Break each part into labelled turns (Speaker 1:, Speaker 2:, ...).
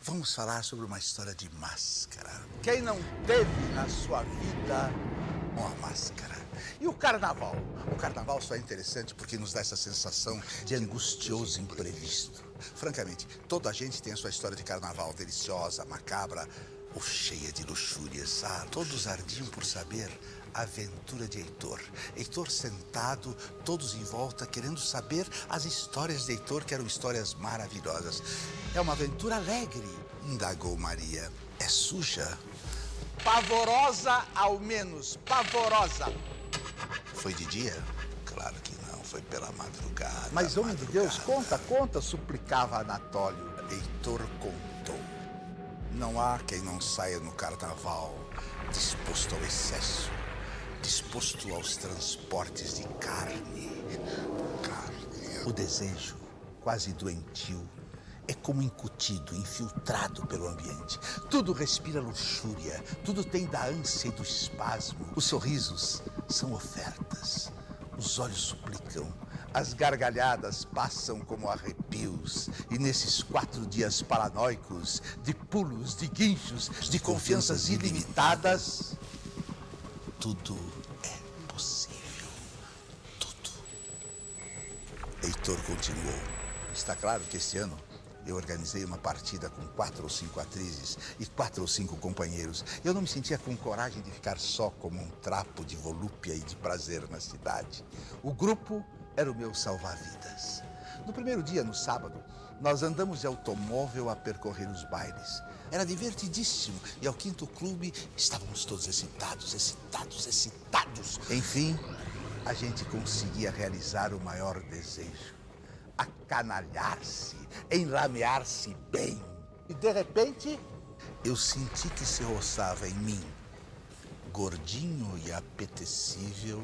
Speaker 1: Vamos falar sobre uma história de máscara. Quem não teve na sua vida uma máscara? E o carnaval? O carnaval só é interessante porque nos dá essa sensação de angustioso imprevisto. Francamente, toda a gente tem a sua história de carnaval deliciosa, macabra ou cheia de luxúrias. Ah, todos ardiam por saber a aventura de Heitor. Heitor sentado, todos em volta, querendo saber as histórias de Heitor, que eram histórias maravilhosas. É uma aventura alegre, indagou Maria. É suja? Pavorosa, ao menos, pavorosa. Foi de dia? Claro que não, foi pela madrugada. Mas, homem de Deus, conta, suplicava Anatólio. Heitor contou. Não há quem não saia no carnaval disposto ao excesso, disposto aos transportes de carne. O desejo, quase doentio, é como incutido, infiltrado pelo ambiente. Tudo respira luxúria, tudo tem da ânsia e do espasmo. Os sorrisos são ofertas, os olhos suplicam, as gargalhadas passam como arrepios. E nesses 4 dias paranoicos, de pulos, de guinchos, de confianças ilimitadas, tudo é possível. Tudo. Heitor continuou. Está claro que este ano eu organizei uma partida com 4 ou 5 atrizes e 4 ou 5 companheiros. Eu não me sentia com coragem de ficar só como um trapo de volúpia e de prazer na cidade. O grupo era o meu salva-vidas. No primeiro dia, no sábado, nós andamos de automóvel a percorrer os bailes. Era divertidíssimo e ao 5º clube estávamos todos excitados. Enfim, a gente conseguia realizar o maior desejo. Acanalhar-se, enlamear-se bem. E de repente, eu senti que se roçava em mim, gordinho e apetecível,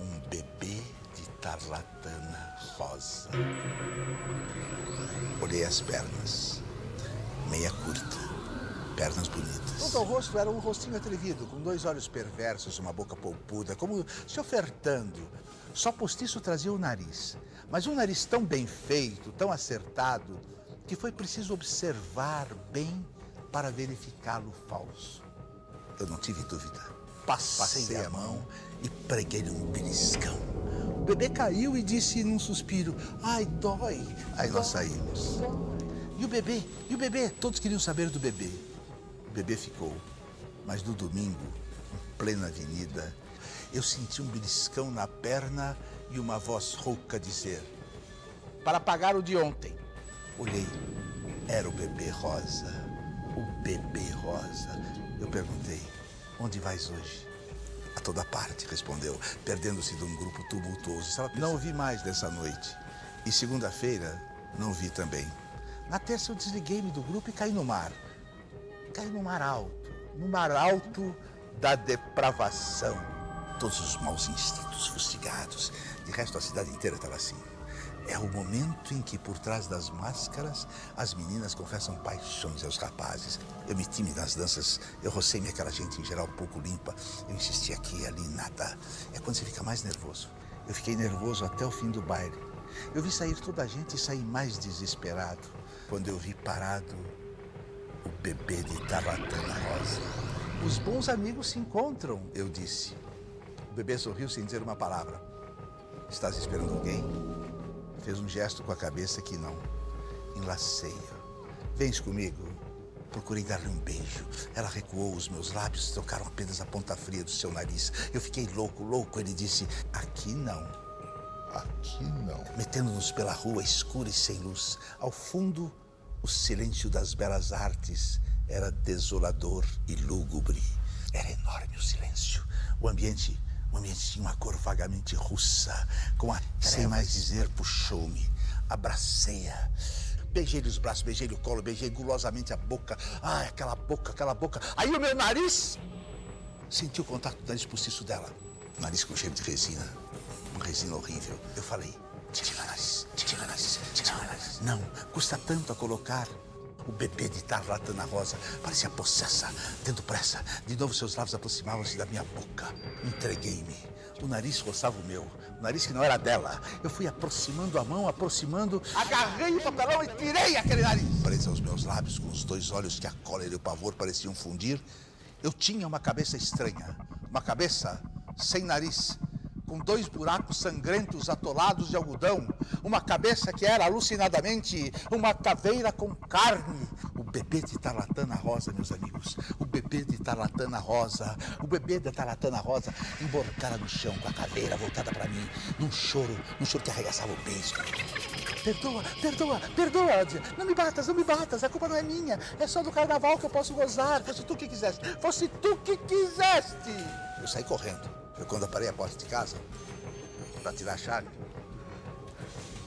Speaker 1: um bebê de tarlatana rosa. Olhei as pernas, meia curta, pernas bonitas. Junto ao rosto era um rostinho atrevido, com 2 olhos perversos, uma boca polpuda, como se ofertando. Só postiço trazia o nariz, mas um nariz tão bem feito, tão acertado, que foi preciso observar bem para verificá-lo falso. Eu não tive dúvida. Passei a mão e preguei-lhe um beliscão. O bebê caiu e disse num suspiro, ai, dói. Aí nós saímos. E o bebê? Todos queriam saber do bebê. O bebê ficou, mas no domingo, em plena avenida, eu senti um beliscão na perna e uma voz rouca dizer, para pagar o de ontem. Olhei, era o bebê rosa. O bebê rosa. Eu perguntei, onde vais hoje? A toda parte, respondeu, perdendo-se de um grupo tumultuoso. Não ouvi mais dessa noite. E segunda-feira, não vi também. Na terça eu desliguei-me do grupo e caí no mar. Caí no mar alto da depravação. Todos os maus instintos fustigados. De resto, a cidade inteira estava assim. É o momento em que, por trás das máscaras, as meninas confessam paixões aos rapazes. Eu meti-me nas danças, eu rocei-me aquela gente em geral pouco limpa. Eu insisti aqui e ali, nada. É quando você fica mais nervoso. Eu fiquei nervoso até o fim do baile. Eu vi sair toda a gente e saí mais desesperado quando eu vi parado o bebê de tarlatana rosa. Os bons amigos se encontram, eu disse. O bebê sorriu sem dizer uma palavra. Estás esperando alguém? Fez um gesto com a cabeça que não. Enlacei-a. Vens comigo? Procurei dar-lhe um beijo. Ela recuou, os meus lábios tocaram apenas a ponta fria do seu nariz. Eu fiquei louco. Ele disse, aqui não. Aqui não. Metendo-nos pela rua escura e sem luz. Ao fundo, o silêncio das belas artes era desolador e lúgubre. Era enorme o silêncio. O ambiente tinha uma cor vagamente russa, com a sem mais dizer, puxou-me, abracei-a. Beijei-lhe os braços, beijei-lhe o colo, beijei gulosamente a boca. Ai, aquela boca. Aí o meu nariz senti o contato do nariz postiço dela. Nariz com cheiro de resina, uma resina horrível. Eu falei, tira o nariz. Não, custa tanto a colocar. O bebê de tarlatana rosa parecia possessa, tendo pressa. De novo seus lábios aproximavam-se da minha boca. Entreguei-me. O nariz roçava o meu. O nariz que não era dela. Eu fui aproximando a mão, aproximando. Agarrei o papelão e tirei aquele nariz. Presa aos meus lábios, com os dois olhos que a cólera e o pavor pareciam fundir, eu tinha uma cabeça estranha. Uma cabeça sem nariz, com dois buracos sangrentos atolados de algodão. Uma cabeça que era alucinadamente uma caveira com carne. O bebê de tarlatana rosa, meus amigos. O bebê de tarlatana rosa. O bebê de tarlatana rosa emborcada no chão com a caveira voltada para mim. Num choro que arregaçava o beijo. Perdoa, perdoa, perdoa, ela dizia. Não me batas, a culpa não é minha. É só do carnaval que eu posso gozar. Fosse tu que quiseste. Fosse tu que quiseste. Eu saí correndo. Eu, quando aparei a porta de casa, para tirar a chave,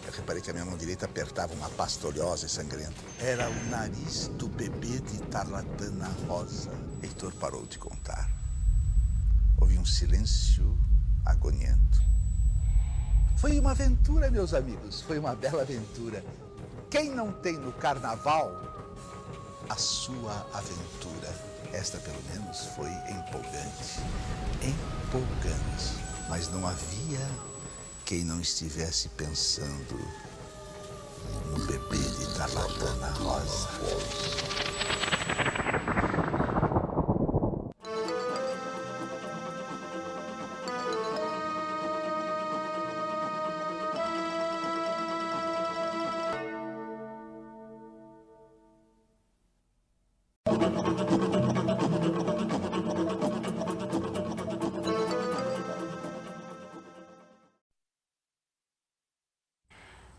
Speaker 1: eu reparei que a minha mão direita apertava uma pasta oleosa e sangrenta. Era o nariz do bebê de tarlatana rosa. Heitor parou de contar. Houve um silêncio agoniento. Foi uma aventura, meus amigos. Foi uma bela aventura. Quem não tem no carnaval a sua aventura? Esta, pelo menos, foi empolgante. Empolgante. Mas não havia quem não estivesse pensando no bebê de tarlatana rosa.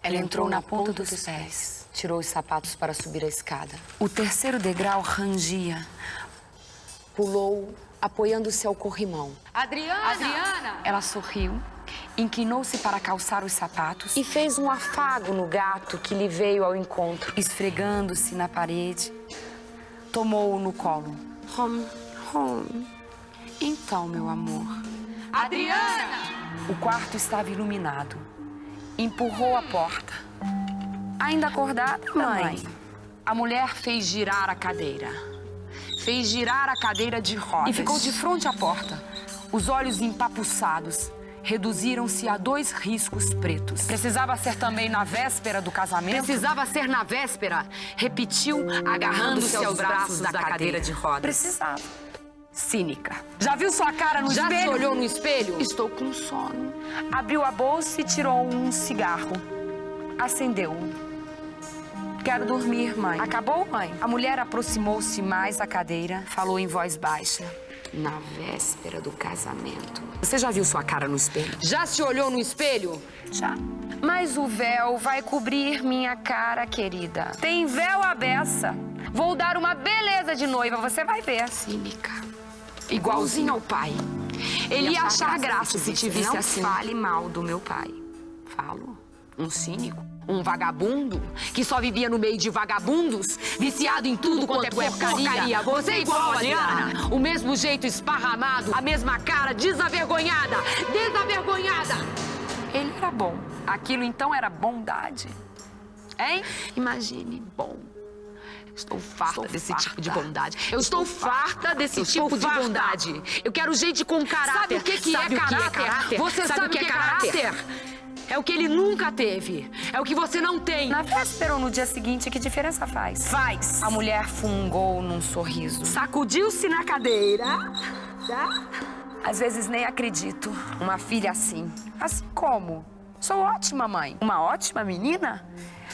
Speaker 2: Ela entrou na ponta dos pés, tirou os sapatos para subir a escada. O terceiro degrau rangia. Pulou, apoiando-se ao corrimão.
Speaker 3: Adriana!
Speaker 2: Ela sorriu, inclinou-se para calçar os sapatos
Speaker 3: E fez um afago no gato que lhe veio ao encontro.
Speaker 2: esfregando-se na parede. Tomou-o no colo.
Speaker 3: Home.
Speaker 2: Então, meu amor.
Speaker 3: Adriana!
Speaker 2: O quarto estava iluminado. Empurrou a porta. Ainda acordada, mãe? A mulher fez girar a cadeira. Fez girar a cadeira de rodas. E ficou de frente à porta. Os olhos empapuçados reduziram-se a 2 riscos pretos. Precisava ser também na véspera do casamento?
Speaker 3: Precisava ser na véspera. Repetiu, agarrando-se aos braços da cadeira de rodas.
Speaker 2: Precisava. Cínica. Já viu sua cara no espelho?
Speaker 3: Já se olhou no espelho?
Speaker 2: Estou com sono. Abriu a bolsa e tirou um cigarro. Acendeu-o. Quero dormir, mãe. Acabou, mãe? A mulher aproximou-se mais da cadeira, falou em voz baixa.
Speaker 3: Na véspera do casamento.
Speaker 2: Você já viu sua cara no espelho?
Speaker 3: Já se olhou no espelho?
Speaker 2: Já. Mas o véu vai cobrir minha cara, querida. Tem véu à beça. Vou dar uma beleza de noiva, você vai ver.
Speaker 3: Cínica.
Speaker 2: Igualzinho ao pai. Ele ia achar graça se te visse
Speaker 3: Não
Speaker 2: assim.
Speaker 3: fale mal do meu pai. Falo. Um cínico. Um vagabundo que só vivia no meio de vagabundos, viciado em tudo quanto é porcaria. Você é igual a Adriana. O mesmo jeito esparramado, a mesma cara desavergonhada. Desavergonhada.
Speaker 2: Ele era bom. Aquilo então era bondade. Hein?
Speaker 3: Imagine, bom. Estou farta desse tipo de bondade. Eu estou farta desse tipo de bondade. Eu quero gente com caráter. Sabe o que é caráter? Você sabe o que é caráter? É o que ele nunca teve. É o que você não tem.
Speaker 2: Na véspera ou no dia seguinte, que diferença faz?
Speaker 3: Faz.
Speaker 2: A mulher fungou num sorriso.
Speaker 3: Sacudiu-se na cadeira. Já?
Speaker 2: Às vezes nem acredito. Uma filha assim. Assim como? Sou ótima, mãe. Uma ótima menina?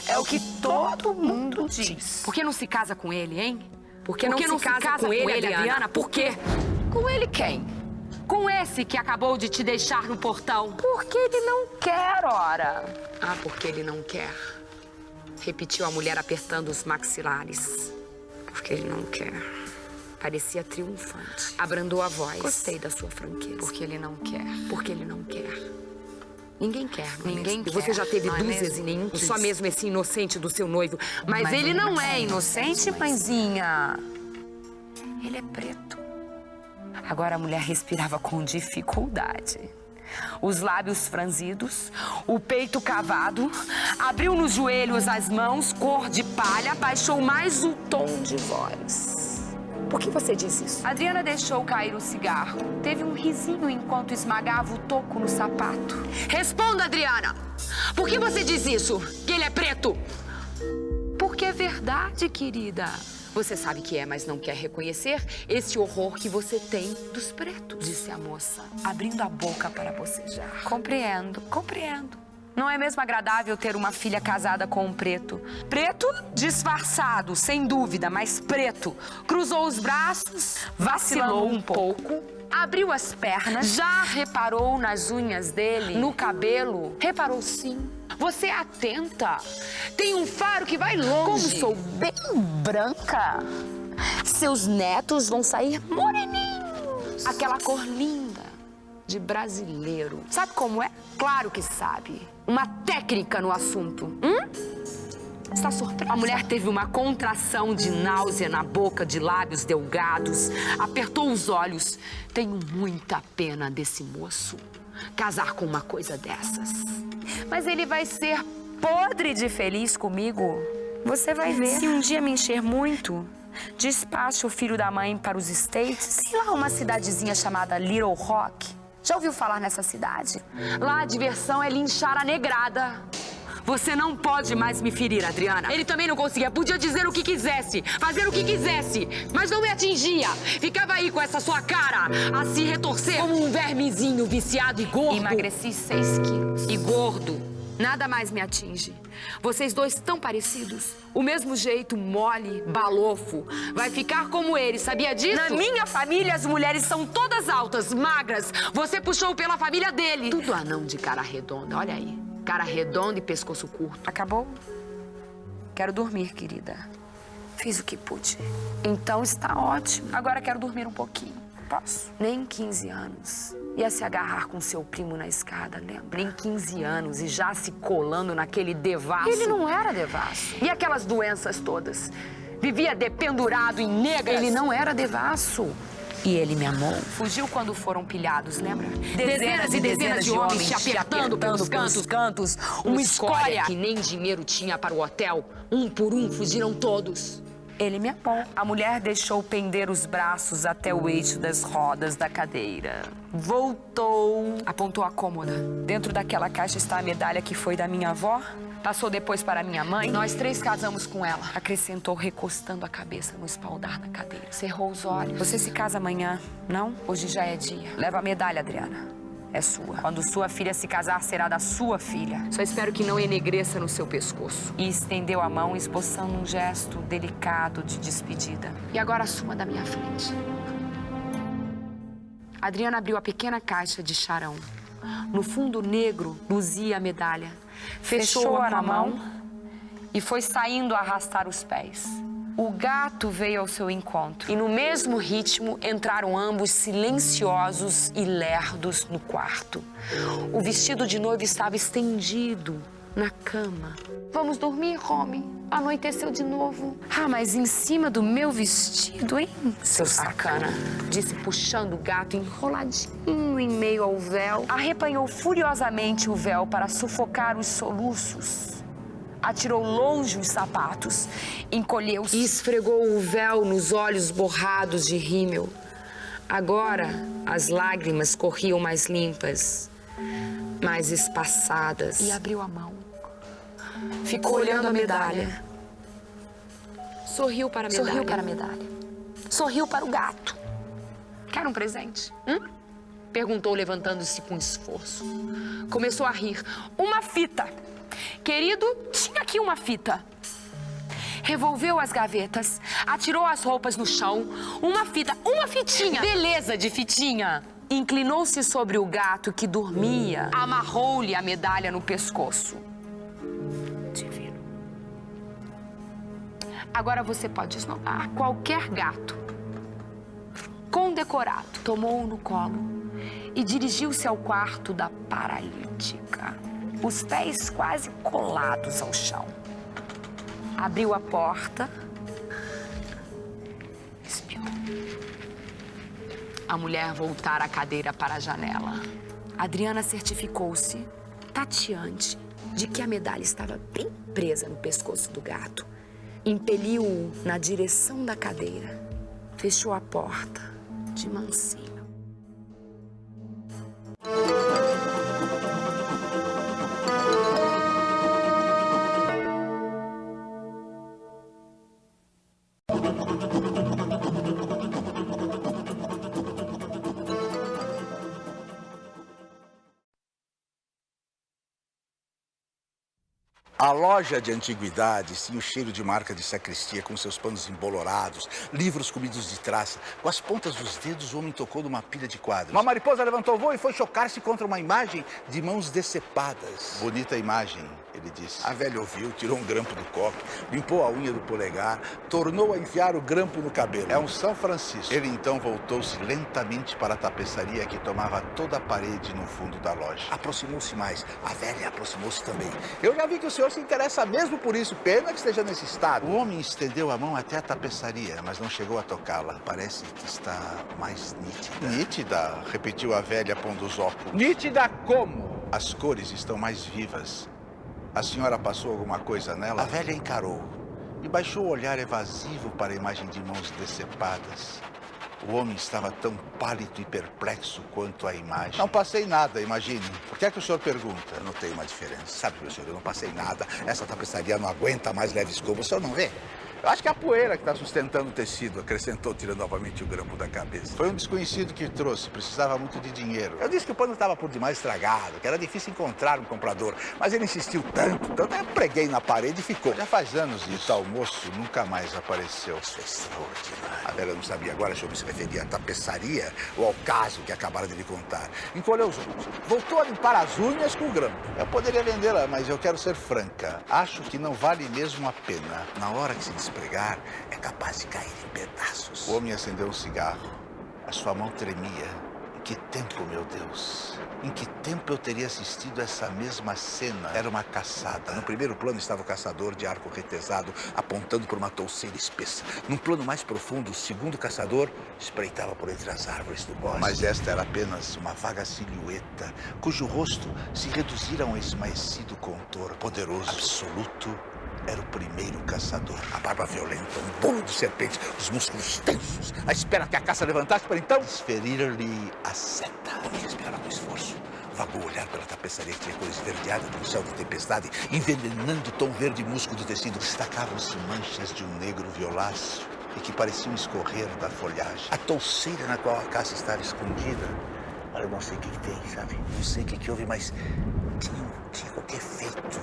Speaker 2: É o que todo mundo diz.
Speaker 3: Por que não se casa com ele, hein?
Speaker 2: Por que não se casa com ele, Adriana?
Speaker 3: Por quê?
Speaker 2: Com ele quem?
Speaker 3: Com esse que acabou de te deixar no portão.
Speaker 2: Porque ele não quer, ora.
Speaker 3: Ah, porque ele não quer. Repetiu a mulher apertando os maxilares. Porque ele não quer. Parecia triunfante.
Speaker 2: Abrandou a voz.
Speaker 3: Gostei da sua franqueza.
Speaker 2: Porque ele não quer.
Speaker 3: Porque ele não quer. Ninguém quer, não é
Speaker 2: Ninguém
Speaker 3: mesmo?
Speaker 2: quer.
Speaker 3: E você já teve
Speaker 2: Não é
Speaker 3: dúzias
Speaker 2: mesmo?
Speaker 3: e nenhum
Speaker 2: Quis.
Speaker 3: só mesmo esse inocente do seu noivo. Mas ele não é inocente,
Speaker 2: mãezinha. Ele é preto. Agora a mulher respirava com dificuldade. os lábios franzidos, o peito cavado, abriu nos joelhos as mãos, cor de palha, baixou mais o tom de voz.
Speaker 3: Por que você diz isso?
Speaker 2: Adriana deixou cair o cigarro. Teve um risinho enquanto esmagava o toco no sapato.
Speaker 3: Responda, Adriana! Por que você diz isso? Que ele é preto?
Speaker 2: Porque é verdade, querida.
Speaker 3: Você sabe que é, mas não quer reconhecer esse horror que você tem dos pretos,
Speaker 2: disse a moça, abrindo a boca para bocejar. Compreendo. Não é mesmo agradável ter uma filha casada com um preto? Preto disfarçado, sem dúvida, mas preto. Cruzou os braços, vacilou um pouco, abriu as pernas. Já reparou nas unhas dele? No cabelo?
Speaker 3: Reparou sim. Você é atenta. Tem um faro que vai longe.
Speaker 2: Como sou bem branca, seus netos vão sair moreninhos. Aquela cor linda de brasileiro. Sabe como é?
Speaker 3: Claro que sabe. Uma técnica no assunto.
Speaker 2: Está surpresa?
Speaker 3: A mulher teve uma contração de náusea na boca, de lábios delgados. Apertou os olhos. Tenho muita pena desse moço casar com uma coisa dessas.
Speaker 2: Mas ele vai ser podre de feliz comigo. Você vai ver. Se um dia me encher muito, despacho o filho da mãe para os States. Sei lá, uma cidadezinha chamada Little Rock. Já ouviu falar nessa cidade?
Speaker 3: Lá a diversão é linchar a negrada. Você não pode mais me ferir, Adriana. Ele também não conseguia. Podia dizer o que quisesse, fazer o que quisesse, mas não me atingia. Ficava aí com essa sua cara a se retorcer como um vermezinho viciado e gordo.
Speaker 2: Emagreci 6 quilos.
Speaker 3: E gordo. Nada mais me atinge. Vocês dois tão parecidos. O mesmo jeito, mole, balofo. Vai ficar como ele, sabia disso?
Speaker 2: Na minha família, as mulheres são todas altas, magras.
Speaker 3: Você puxou pela família dele. Tudo anão de cara redonda, olha aí. Cara redonda e pescoço curto.
Speaker 2: Acabou? Quero dormir, querida. Fiz o que pude. Então está ótimo. Agora quero dormir um pouquinho. Posso? Nem 15 anos. Ia se agarrar com seu primo na escada, lembra?
Speaker 3: Nem 15 anos e já se colando naquele devasso.
Speaker 2: Ele não era devasso.
Speaker 3: E aquelas doenças todas? Vivia dependurado em negras.
Speaker 2: Ele não era devasso. E ele me amou. Fugiu quando foram pilhados, lembra?
Speaker 3: Dezenas e dezenas de homens te apertando pelos cantos. Uma escória que nem dinheiro tinha para o hotel. Um por um fugiram todos.
Speaker 2: Ele me amou. A mulher deixou pender os braços até o eixo das rodas da cadeira. Voltou. Apontou a cômoda. Dentro daquela caixa está a medalha que foi da minha avó. Passou depois para minha mãe.
Speaker 3: Nós 3 casamos com ela.
Speaker 2: Acrescentou, recostando a cabeça no espaldar da cadeira. Cerrou os olhos. Você se casa amanhã, não? Hoje já é dia. Leva a medalha, Adriana. É sua. Quando sua filha se casar, será da sua filha.
Speaker 3: Só espero que não enegreça no seu pescoço.
Speaker 2: E estendeu a mão, esboçando um gesto delicado de despedida.
Speaker 3: E agora assuma da minha frente. Adriana abriu a pequena caixa de charão. No fundo negro, luzia a medalha.
Speaker 2: Fechou-a na mão e foi saindo a arrastar os pés. O gato veio ao seu encontro.
Speaker 3: E no mesmo ritmo, entraram ambos silenciosos e lerdos no quarto. O vestido de noiva estava estendido na cama. Vamos dormir, Romy. Anoiteceu de novo.
Speaker 2: Ah, mas em cima do meu vestido, hein?
Speaker 3: Seu sacana, disse puxando o gato enroladinho em meio ao véu.
Speaker 2: Arrepanhou furiosamente o véu para sufocar os soluços. Atirou longe os sapatos, encolheu-se
Speaker 3: e esfregou o véu nos olhos borrados de rímel. Agora, as lágrimas corriam mais limpas, mais espaçadas.
Speaker 2: E abriu a mão.
Speaker 3: Ficou olhando a medalha. Sorriu para a medalha.
Speaker 2: Sorriu para a medalha. Sorriu para o gato.
Speaker 3: Quer um presente? Perguntou, levantando-se com esforço. Começou a rir.
Speaker 2: Uma fita. Querido, tinha aqui uma fita. Revolveu as gavetas, atirou as roupas no chão. Uma fita, uma fitinha.
Speaker 3: Beleza de fitinha.
Speaker 2: Inclinou-se sobre o gato que dormia. Amarrou-lhe a medalha no pescoço. Divino. Agora você pode esnobar qualquer gato. Condecorado. Tomou-o no colo e dirigiu-se ao quarto da paralítica. Os pés quase colados ao chão. Abriu a porta. Espiou.
Speaker 3: A mulher voltara a cadeira para a janela.
Speaker 2: Adriana certificou-se, tateante, de que a medalha estava bem presa no pescoço do gato. Impeliu-o na direção da cadeira. Fechou a porta de mansinho.
Speaker 1: A loja de antiguidades tinha o cheiro de marca de sacristia, com seus panos embolorados, livros comidos de traça. Com as pontas dos dedos, o homem tocou numa pilha de quadros. Uma mariposa levantou o voo e foi chocar-se contra uma imagem de mãos decepadas. Bonita imagem, ele disse. A velha ouviu, tirou um grampo do coque, limpou a unha do polegar, tornou a enfiar o grampo no cabelo. É um São Francisco. Ele então voltou-se lentamente para a tapeçaria que tomava toda a parede no fundo da loja. Aproximou-se mais. A velha aproximou-se também. Eu já vi que o senhor se interessa mesmo por isso. Pena que esteja nesse estado. O homem estendeu a mão até a tapeçaria, mas não chegou a tocá-la. Parece que está mais nítida. Nítida? Repetiu a velha, pondo os óculos. Nítida como? As cores estão mais vivas. A senhora passou alguma coisa nela? A velha encarou e baixou o olhar evasivo para a imagem de mãos decepadas. O homem estava tão pálido e perplexo quanto a imagem. Não passei nada, imagine. Por que é que o senhor pergunta? Eu notei uma diferença. Sabe, meu senhor, eu não passei nada. Essa tapeçaria não aguenta mais leve escova. O senhor não vê? Eu acho que é a poeira que está sustentando o tecido, acrescentou, tirando novamente o grampo da cabeça. Foi um desconhecido que trouxe, precisava muito de dinheiro. Eu disse que o pano estava por demais estragado, que era difícil encontrar um comprador, mas ele insistiu tanto, eu preguei na parede e ficou. Já faz anos isso, tal moço nunca mais apareceu. Isso é extraordinário. A velha não sabia agora se eu me referia à tapeçaria ou ao caso que acabaram de lhe contar. Encolheu os ombros, voltou a limpar as unhas com o grampo. Eu poderia vendê-la, mas eu quero ser franca. Acho que não vale mesmo a pena. Na hora que se pregar, é capaz de cair em pedaços. O homem acendeu um cigarro. A sua mão tremia. Em que tempo, meu Deus? Em que tempo eu teria assistido essa mesma cena? Era uma caçada. No primeiro plano estava o caçador de arco retesado, apontando por uma touceira espessa. Num plano mais profundo, o segundo caçador espreitava por entre as árvores do bosque. Mas esta era apenas uma vaga silhueta, cujo rosto se reduzira a um esmaecido contorno poderoso, absoluto. Era o primeiro caçador. A barba violenta, um bolo de serpente, os músculos tensos, à espera que a caça levantasse para então desferir-lhe a seta. O homem respirava com esforço. Vagou o olhar pela tapeçaria que tinha cor esverdeada no céu de tempestade, envenenando o tom verde musgo do tecido. Destacavam-se manchas de um negro violáceo e que pareciam escorrer da folhagem. A touceira na qual a caça estava escondida. Olha, eu não sei o que tem, sabe? Não sei o que houve, mas tinha qualquer efeito.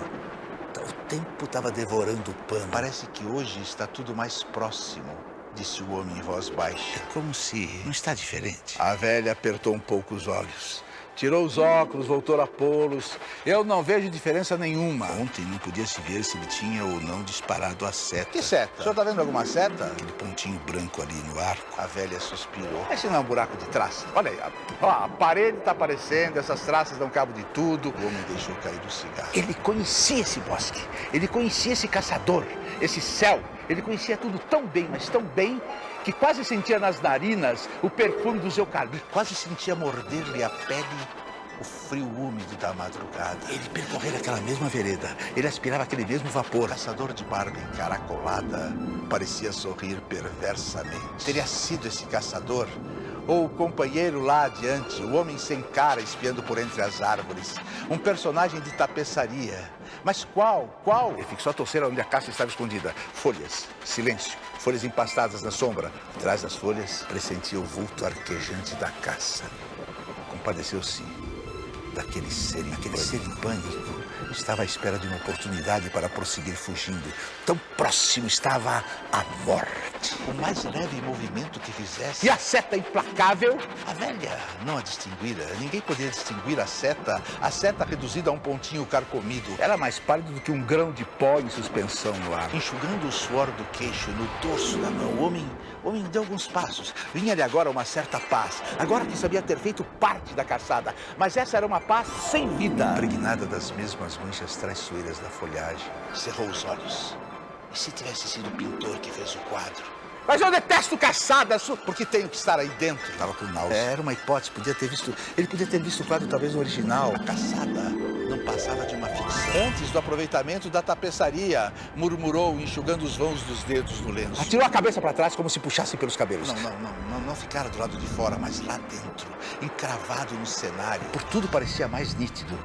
Speaker 1: O tempo estava devorando o pano. Parece que hoje está tudo mais próximo, disse o homem em voz baixa. É como se não está diferente. A velha apertou um pouco os olhos. Tirou os óculos, voltou a pô-los. Eu não vejo diferença nenhuma. Ontem não podia se ver se ele tinha ou não disparado a seta. Que seta? O senhor está vendo alguma seta? Aquele pontinho branco ali no arco. A velha suspirou. Esse não é um buraco de traça? Olha aí, a parede está aparecendo, essas traças dão cabo de tudo. O homem deixou cair do cigarro. Ele conhecia esse bosque. Ele conhecia esse caçador, esse céu. Ele conhecia tudo tão bem, mas tão bem, que quase sentia nas narinas o perfume dos eucaliptos. Quase sentia morder-lhe a pele o frio úmido da madrugada. Ele percorrera aquela mesma vereda. Ele aspirava aquele mesmo vapor. O caçador de barba encaracolada parecia sorrir perversamente. Teria sido esse caçador ou o companheiro lá adiante, o homem sem cara espiando por entre as árvores. Um personagem de tapeçaria. Mas qual? Ele fixou a touceira onde a caça estava escondida. Folhas, silêncio, folhas empastadas na sombra. Atrás das folhas, pressentia o vulto arquejante da caça. Compadeceu-se daquele ser em pânico. Estava à espera de uma oportunidade para prosseguir fugindo. Tão próximo estava a morte. O mais leve movimento que fizesse. E a seta implacável? A velha não a distinguira. Ninguém poderia distinguir a seta reduzida a um pontinho carcomido. Era mais pálido do que um grão de pó em suspensão no ar. Enxugando o suor do queixo no dorso da mão, o homem deu alguns passos. Vinha-lhe agora uma certa paz. Agora que sabia ter feito parte da caçada. Mas essa era uma paz sem vida. Impregnada das mesmas manchas traiçoeiras da folhagem. Cerrou os olhos. E se tivesse sido o pintor que fez o quadro? Mas eu detesto caçada.
Speaker 4: Porque tenho que estar aí dentro.
Speaker 1: Tava com náusea. Era uma hipótese, ele podia ter visto o quadro talvez no original.
Speaker 4: A caçada não passava de uma ficção. Antes do aproveitamento da tapeçaria, murmurou, enxugando os vãos dos dedos no lenço.
Speaker 1: Atirou a cabeça para trás como se puxasse pelos cabelos.
Speaker 4: Não ficara do lado de fora, mas lá dentro, encravado no cenário.
Speaker 1: Por tudo parecia mais nítido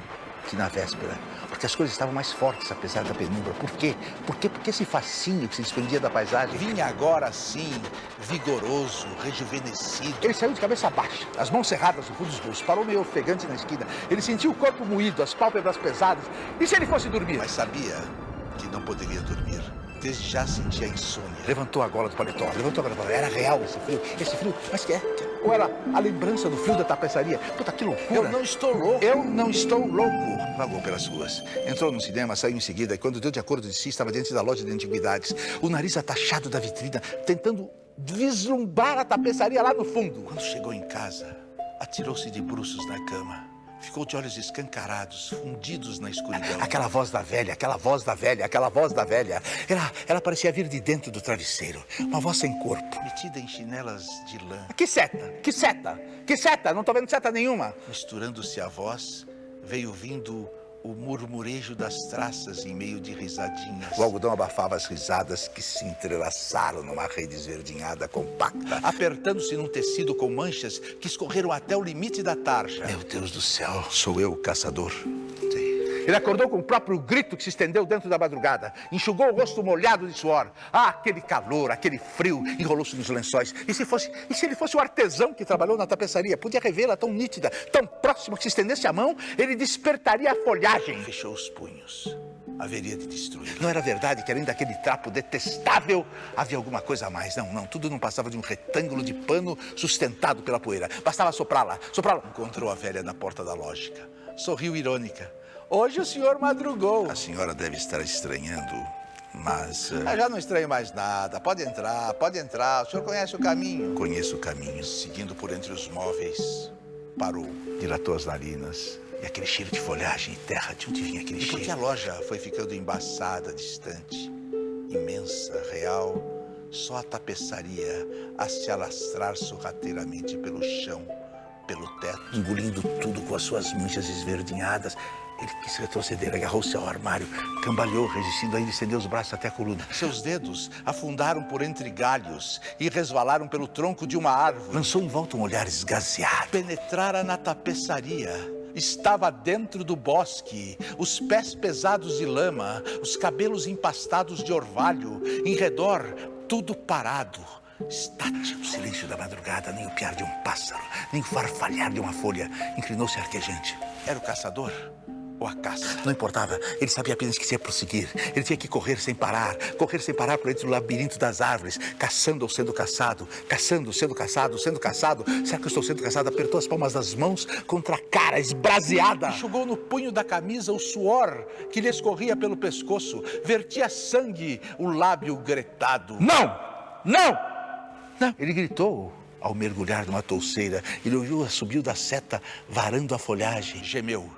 Speaker 1: que na véspera, porque as coisas estavam mais fortes apesar da penumbra. Por quê? Porque esse fascínio que se desprendia da paisagem
Speaker 4: vinha agora sim, vigoroso, rejuvenescido.
Speaker 1: Ele saiu de cabeça baixa, as mãos cerradas no fundo dos bolsos, parou meio ofegante na esquina. Ele sentiu o corpo moído, as pálpebras pesadas. E se ele fosse dormir?
Speaker 4: Mas sabia que não poderia dormir. Desde já sentia insônia.
Speaker 1: Levantou a gola do paletó, Era real esse frio. Mas que é? Ou era a lembrança do frio da tapeçaria? Puta, que loucura.
Speaker 4: Eu não estou louco.
Speaker 1: Eu não estou louco. Vagou pelas ruas. Entrou no cinema, saiu em seguida. E quando deu de acordo de si, estava diante da loja de antiguidades. O nariz atachado da vitrina, tentando vislumbrar a tapeçaria lá no fundo.
Speaker 4: Quando chegou em casa, atirou-se de bruços na cama. Ficou de olhos escancarados, fundidos na escuridão.
Speaker 1: Aquela voz da velha. Ela parecia vir de dentro do travesseiro. Uma voz sem corpo.
Speaker 4: Metida em chinelas de lã.
Speaker 1: Que seta? Não tô vendo seta nenhuma.
Speaker 4: Misturando-se à voz, veio vindo o murmurejo das traças em meio de risadinhas.
Speaker 1: O algodão abafava as risadas que se entrelaçaram numa rede esverdinhada compacta.
Speaker 4: Apertando-se num tecido com manchas que escorreram até o limite da tarja.
Speaker 1: Meu Deus do céu, sou eu o caçador. Ele acordou com o próprio grito que se estendeu dentro da madrugada. Enxugou o rosto molhado de suor. Ah, aquele calor, aquele frio, enrolou-se nos lençóis. E se ele fosse o artesão que trabalhou na tapeçaria? Podia revê-la tão nítida, tão próxima que se estendesse a mão, ele despertaria a folhagem.
Speaker 4: Fechou os punhos. Haveria de destruir.
Speaker 1: Não era verdade que além daquele trapo detestável, havia alguma coisa a mais. Não, tudo não passava de um retângulo de pano sustentado pela poeira. Bastava soprá-la.
Speaker 4: Encontrou a velha na porta da lógica. Sorriu irônica. Hoje o senhor madrugou.
Speaker 1: A senhora deve estar estranhando, mas...
Speaker 4: Já não estranho mais nada. Pode entrar. O senhor conhece o caminho?
Speaker 1: Conheço o caminho.
Speaker 4: Seguindo por entre os móveis, parou.
Speaker 1: Dilatou as narinas. E aquele cheiro de folhagem e terra, de onde vinha aquele cheiro?
Speaker 4: Porque a loja foi ficando embaçada, distante, imensa, real. Só a tapeçaria a se alastrar sorrateiramente pelo chão, pelo teto.
Speaker 1: Engolindo tudo com as suas manchas esverdinhadas. Ele quis retroceder, agarrou-se ao armário, cambaleou, resistindo ainda, estendeu os braços até a coluna.
Speaker 4: Seus dedos afundaram por entre galhos e resvalaram pelo tronco de uma árvore.
Speaker 1: Lançou em volta um olhar esgazeado.
Speaker 4: Penetrara na tapeçaria. Estava dentro do bosque, os pés pesados de lama, os cabelos empastados de orvalho, em redor, tudo parado.
Speaker 1: Estático, o silêncio da madrugada, nem o piar de um pássaro, nem o farfalhar de uma folha. Inclinou-se arquejante.
Speaker 4: Era o caçador ou a caça?
Speaker 1: Não importava, ele sabia apenas que se ia prosseguir. Ele tinha que correr sem parar por entre o labirinto das árvores, caçando ou sendo caçado, caçando, sendo caçado, sendo caçado. Será que eu estou sendo caçado? Apertou as palmas das mãos contra a cara esbraseada.
Speaker 4: Enxugou no punho da camisa o suor que lhe escorria pelo pescoço, vertia sangue o lábio gretado.
Speaker 1: Não! Ele gritou ao mergulhar numa touceira. Ele ouviu o assobio da seta varando a folhagem.
Speaker 4: Gemeu,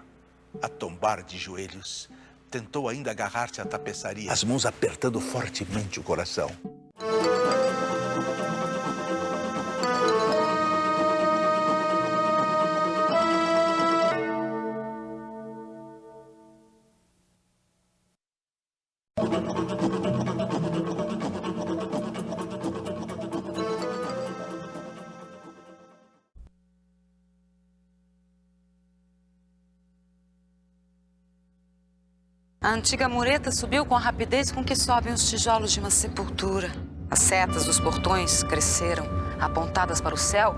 Speaker 4: a tombar de joelhos. Tentou ainda agarrar-se à tapeçaria.
Speaker 1: As mãos apertando fortemente o coração.
Speaker 2: A antiga mureta subiu com a rapidez com que sobem os tijolos de uma sepultura. As setas dos portões cresceram, apontadas para o céu,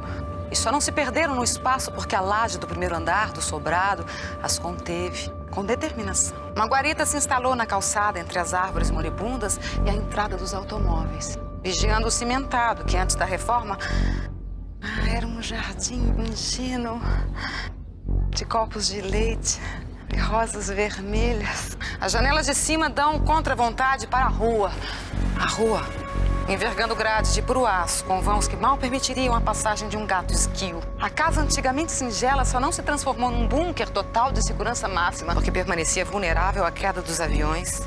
Speaker 2: e só não se perderam no espaço porque a laje do primeiro andar do sobrado as conteve, com determinação. Uma guarita se instalou na calçada entre as árvores moribundas e a entrada dos automóveis, vigiando o cimentado, que antes da reforma era um jardim ingênuo de copos de leite e rosas vermelhas. As janelas de cima dão contra vontade para a rua. A rua, envergando grades de puro aço, com vãos que mal permitiriam a passagem de um gato esguio. A casa antigamente singela só não se transformou num bunker total de segurança máxima, porque permanecia vulnerável à queda dos aviões,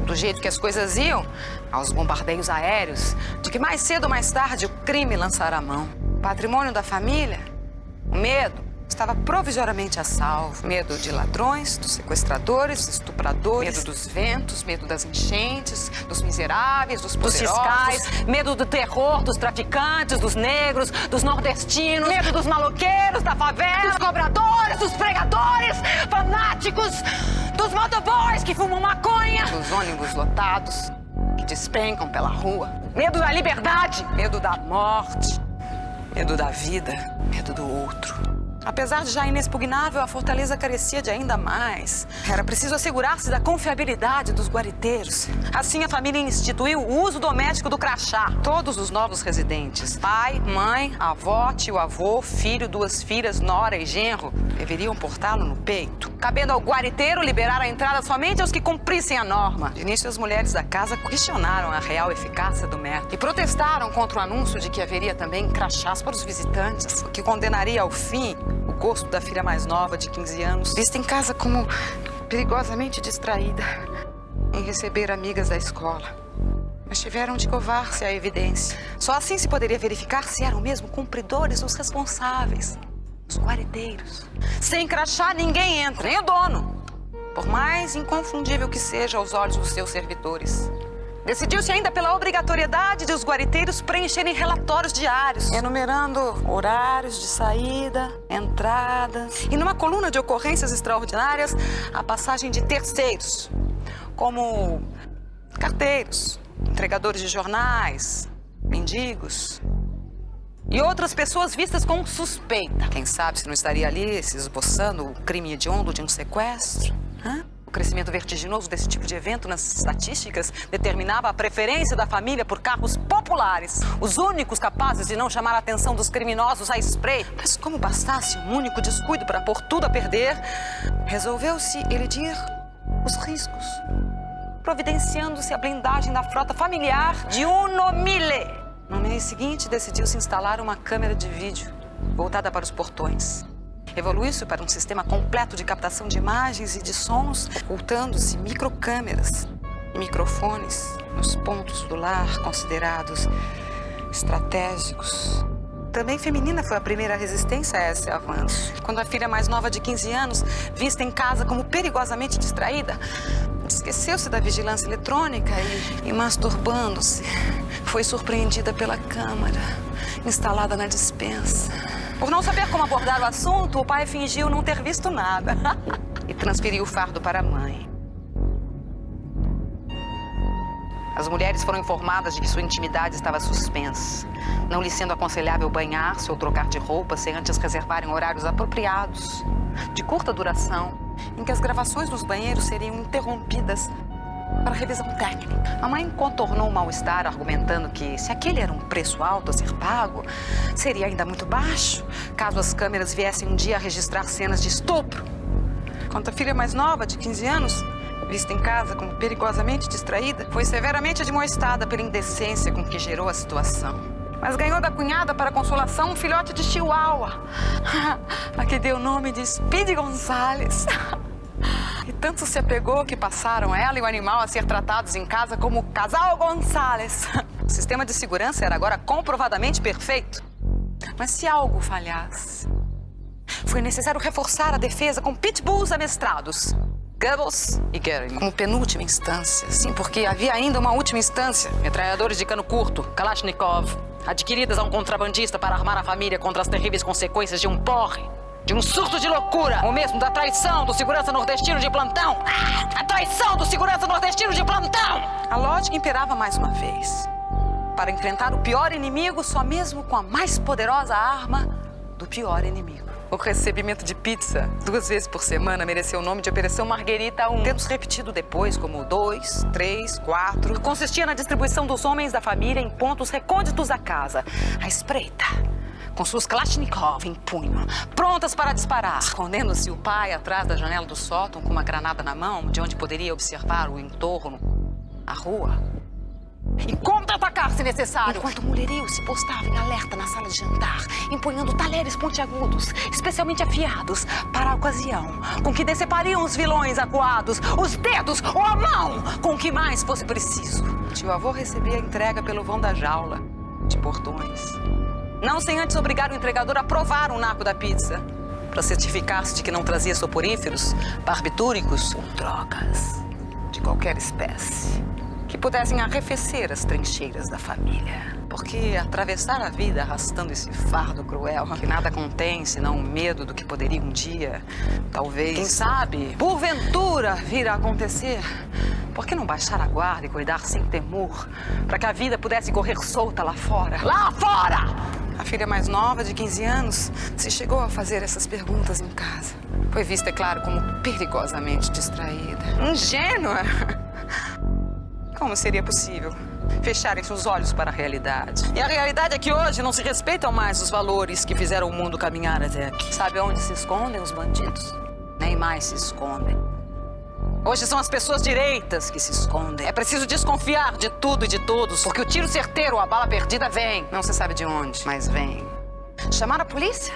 Speaker 3: Do jeito que as coisas iam, aos bombardeios aéreos, de que mais cedo ou mais tarde o crime lançará a mão. O patrimônio da família, o medo, estava provisoriamente a salvo. Medo de ladrões, dos sequestradores, estupradores, medo dos ventos, medo das enchentes, dos miseráveis, dos poderosos, dos fiscais, medo do terror, dos traficantes, dos negros, dos nordestinos, medo dos maloqueiros, da favela, dos cobradores, dos pregadores, fanáticos, dos motoboys que fumam maconha, dos ônibus lotados que despencam pela rua. Medo da liberdade, medo da morte, medo da vida, medo do outro. Apesar de já inexpugnável, a fortaleza carecia de ainda mais. Era preciso assegurar-se da confiabilidade dos guariteiros. Assim, a família instituiu o uso doméstico do crachá. Todos os novos residentes, pai, mãe, avó, tio-avô, filho, 2 filhas, nora e genro, deveriam portá-lo no peito, cabendo ao guariteiro liberar a entrada somente aos que cumprissem a norma. De início, as mulheres da casa questionaram a real eficácia do método e protestaram contra o anúncio de que haveria também crachás para os visitantes, o que condenaria ao fim o gosto da filha mais nova, de 15 anos, vista em casa como perigosamente distraída em receber amigas da escola. Mas tiveram de covar-se à evidência. Só assim se poderia verificar se eram mesmo cumpridores os responsáveis, os guariteiros. Sem crachá, ninguém entra, nem o dono, por mais inconfundível que seja aos olhos dos seus servidores. Decidiu-se ainda pela obrigatoriedade de os guariteiros preencherem relatórios diários, enumerando horários de saída, entradas e, numa coluna de ocorrências extraordinárias, a passagem de terceiros, como carteiros, entregadores de jornais, mendigos e outras pessoas vistas com suspeita. Quem sabe se não estaria ali se esboçando o crime hediondo de um sequestro? O crescimento vertiginoso desse tipo de evento nas estatísticas determinava a preferência da família por carros populares, os únicos capazes de não chamar a atenção dos criminosos a spray. Mas como bastasse um único descuido para pôr tudo a perder, resolveu-se elidir os riscos, providenciando-se a blindagem da frota familiar de Uno Mille. No mês seguinte, decidiu-se instalar uma câmera de vídeo voltada para os portões. Evoluiu-se para um sistema completo de captação de imagens e de sons, ocultando-se microcâmeras e microfones nos pontos do lar considerados estratégicos. Também feminina foi a primeira resistência a esse avanço. Quando a filha mais nova de 15 anos, vista em casa como perigosamente distraída, esqueceu-se da vigilância eletrônica e masturbando-se, foi surpreendida pela câmera instalada na despensa. Por não saber como abordar o assunto, o pai fingiu não ter visto nada e transferiu o fardo para a mãe. As mulheres foram informadas de que sua intimidade estava suspensa, não lhe sendo aconselhável banhar-se ou trocar de roupa sem antes reservarem horários apropriados, de curta duração, em que as gravações dos banheiros seriam interrompidas para revisão técnica. A mãe contornou o mal-estar, argumentando que, se aquele era um preço alto a ser pago, seria ainda muito baixo, caso as câmeras viessem um dia a registrar cenas de estupro. Quanto a filha mais nova, de 15 anos, vista em casa como perigosamente distraída, foi severamente admoestada pela indecência com que gerou a situação. Mas ganhou da cunhada, para consolação, um filhote de chihuahua, a que deu o nome de Speedy Gonzales. E tanto se apegou que passaram ela e o animal a ser tratados em casa como Casal Gonzales. O sistema de segurança era agora comprovadamente perfeito. Mas se algo falhasse, foi necessário reforçar a defesa com pitbulls amestrados, Goebbels e Goering, como penúltima instância. Sim, porque havia ainda uma última instância. Metralhadores de cano curto, Kalashnikov, adquiridas a um contrabandista para armar a família contra as terríveis consequências de um porre, de um surto de loucura, ou mesmo da traição do segurança nordestino de plantão. A traição do segurança nordestino de plantão! A lógica imperava mais uma vez. Para enfrentar o pior inimigo, só mesmo com a mais poderosa arma do pior inimigo. O recebimento de pizza 2 vezes por semana mereceu o nome de Operação Marguerita 1. Temos repetido depois como 2, 3, 4. Consistia na distribuição dos homens da família em pontos recônditos da casa, à espreita, com suas Kalashnikov em punho, prontas para disparar, escondendo-se o pai atrás da janela do sótão com uma granada na mão, de onde poderia observar o entorno, a rua, e contra-atacar se necessário. Enquanto o mulherio se postava em alerta na sala de jantar, empunhando talheres pontiagudos, especialmente afiados para a ocasião, com que decepariam os vilões acuados, os dedos ou a mão, com o que mais fosse preciso. Tio avô recebia a entrega pelo vão da jaula, de portões. Não sem antes obrigar o entregador a provar um naco da pizza, para certificar-se de que não trazia soporíferos, barbitúricos ou drogas de qualquer espécie que pudessem arrefecer as trincheiras da família. Porque atravessar a vida arrastando esse fardo cruel, que nada contém senão o medo do que poderia um dia, talvez, quem sabe, porventura vir a acontecer, por que não baixar a guarda e cuidar sem temor, para que a vida pudesse correr solta lá fora? Lá fora! A filha mais nova, de 15 anos, se chegou a fazer essas perguntas em casa. Foi vista, é claro, como perigosamente distraída. Ingênua! Como seria possível fecharem seus olhos para a realidade? E a realidade é que hoje não se respeitam mais os valores que fizeram o mundo caminhar até aqui. Sabe onde se escondem os bandidos? Nem mais se escondem. Hoje são as pessoas direitas que se escondem. É preciso desconfiar de tudo e de todos, porque o tiro certeiro ou a bala perdida vem. Não se sabe de onde, mas vem. Chamar a polícia?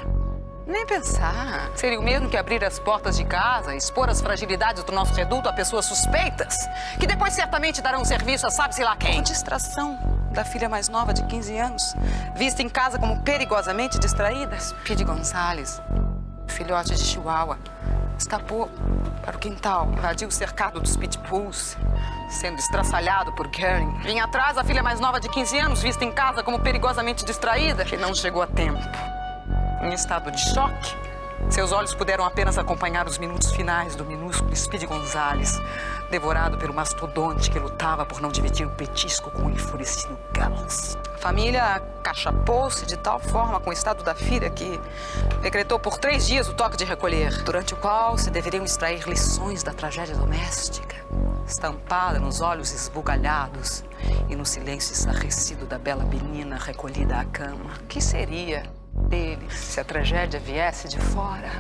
Speaker 3: Nem pensar. Seria o mesmo que abrir as portas de casa e expor as fragilidades do nosso reduto a pessoas suspeitas, que depois certamente darão serviço a sabe-se lá quem. A distração da filha mais nova de 15 anos, vista em casa como perigosamente distraída. Speedy Gonzalez, filhote de Chihuahua, escapou para o quintal, invadiu o cercado dos pitbulls, sendo estraçalhado por Karen. Vinha atrás a filha mais nova de 15 anos, vista em casa como perigosamente distraída, que não chegou a tempo. Em estado de choque, seus olhos puderam apenas acompanhar os minutos finais do minúsculo Speedy Gonzalez, devorado pelo mastodonte que lutava por não dividir o petisco com o enfurecido Gallus. A família cachapou-se de tal forma com o estado da filha que decretou por 3 dias o toque de recolher, durante o qual se deveriam extrair lições da tragédia doméstica, estampada nos olhos esbugalhados e no silêncio estarrecido da bela menina recolhida à cama. O que seria dele se a tragédia viesse de fora,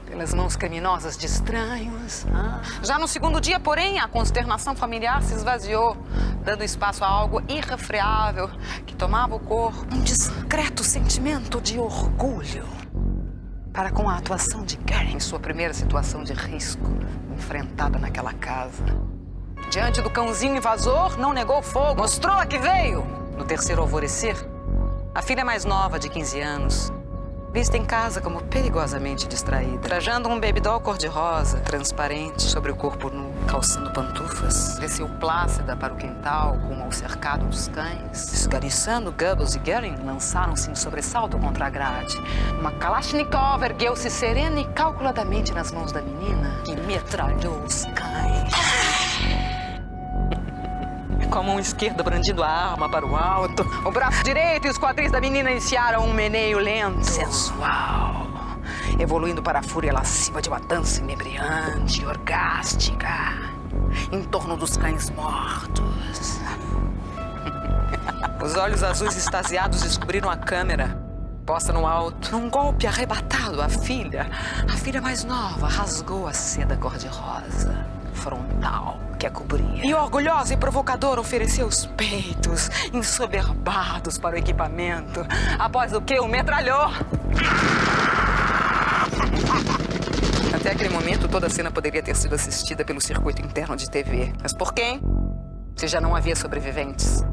Speaker 3: pelas mãos criminosas de estranhos? Já no segundo dia, porém, a consternação familiar se esvaziou, dando espaço a algo irrefreável que tomava o corpo. Um discreto sentimento de orgulho para com a atuação de Karen em sua primeira situação de risco enfrentada naquela casa. Diante do cãozinho invasor, não negou fogo, mostrou a que veio. No terceiro alvorecer, a filha mais nova, de 15 anos, vista em casa como perigosamente distraída, trajando um baby doll cor-de-rosa, transparente, sobre o corpo nu, calçando pantufas, desceu plácida para o quintal, rumo ao cercado dos cães. Esganiçando, Gubbles e Garen lançaram-se em sobressalto contra a grade. Uma Kalashnikov ergueu-se serena e calculadamente nas mãos da menina, que metralhou os cães. Com a mão esquerda brandindo a arma para o alto, o braço direito e os quadris da menina iniciaram um meneio lento, sensual, evoluindo para a fúria lasciva de uma dança inebriante, orgástica, em torno dos cães mortos. Os olhos azuis extasiados descobriram a câmera, posta no alto. Num golpe arrebatado, a filha mais nova, rasgou a seda cor-de-rosa frontal que a cobria. E orgulhosa e provocadora ofereceu os peitos ensoberbados para o equipamento, após o que o metralhou. Até aquele momento, toda a cena poderia ter sido assistida pelo circuito interno de TV. Mas por quem? Se já não havia sobreviventes.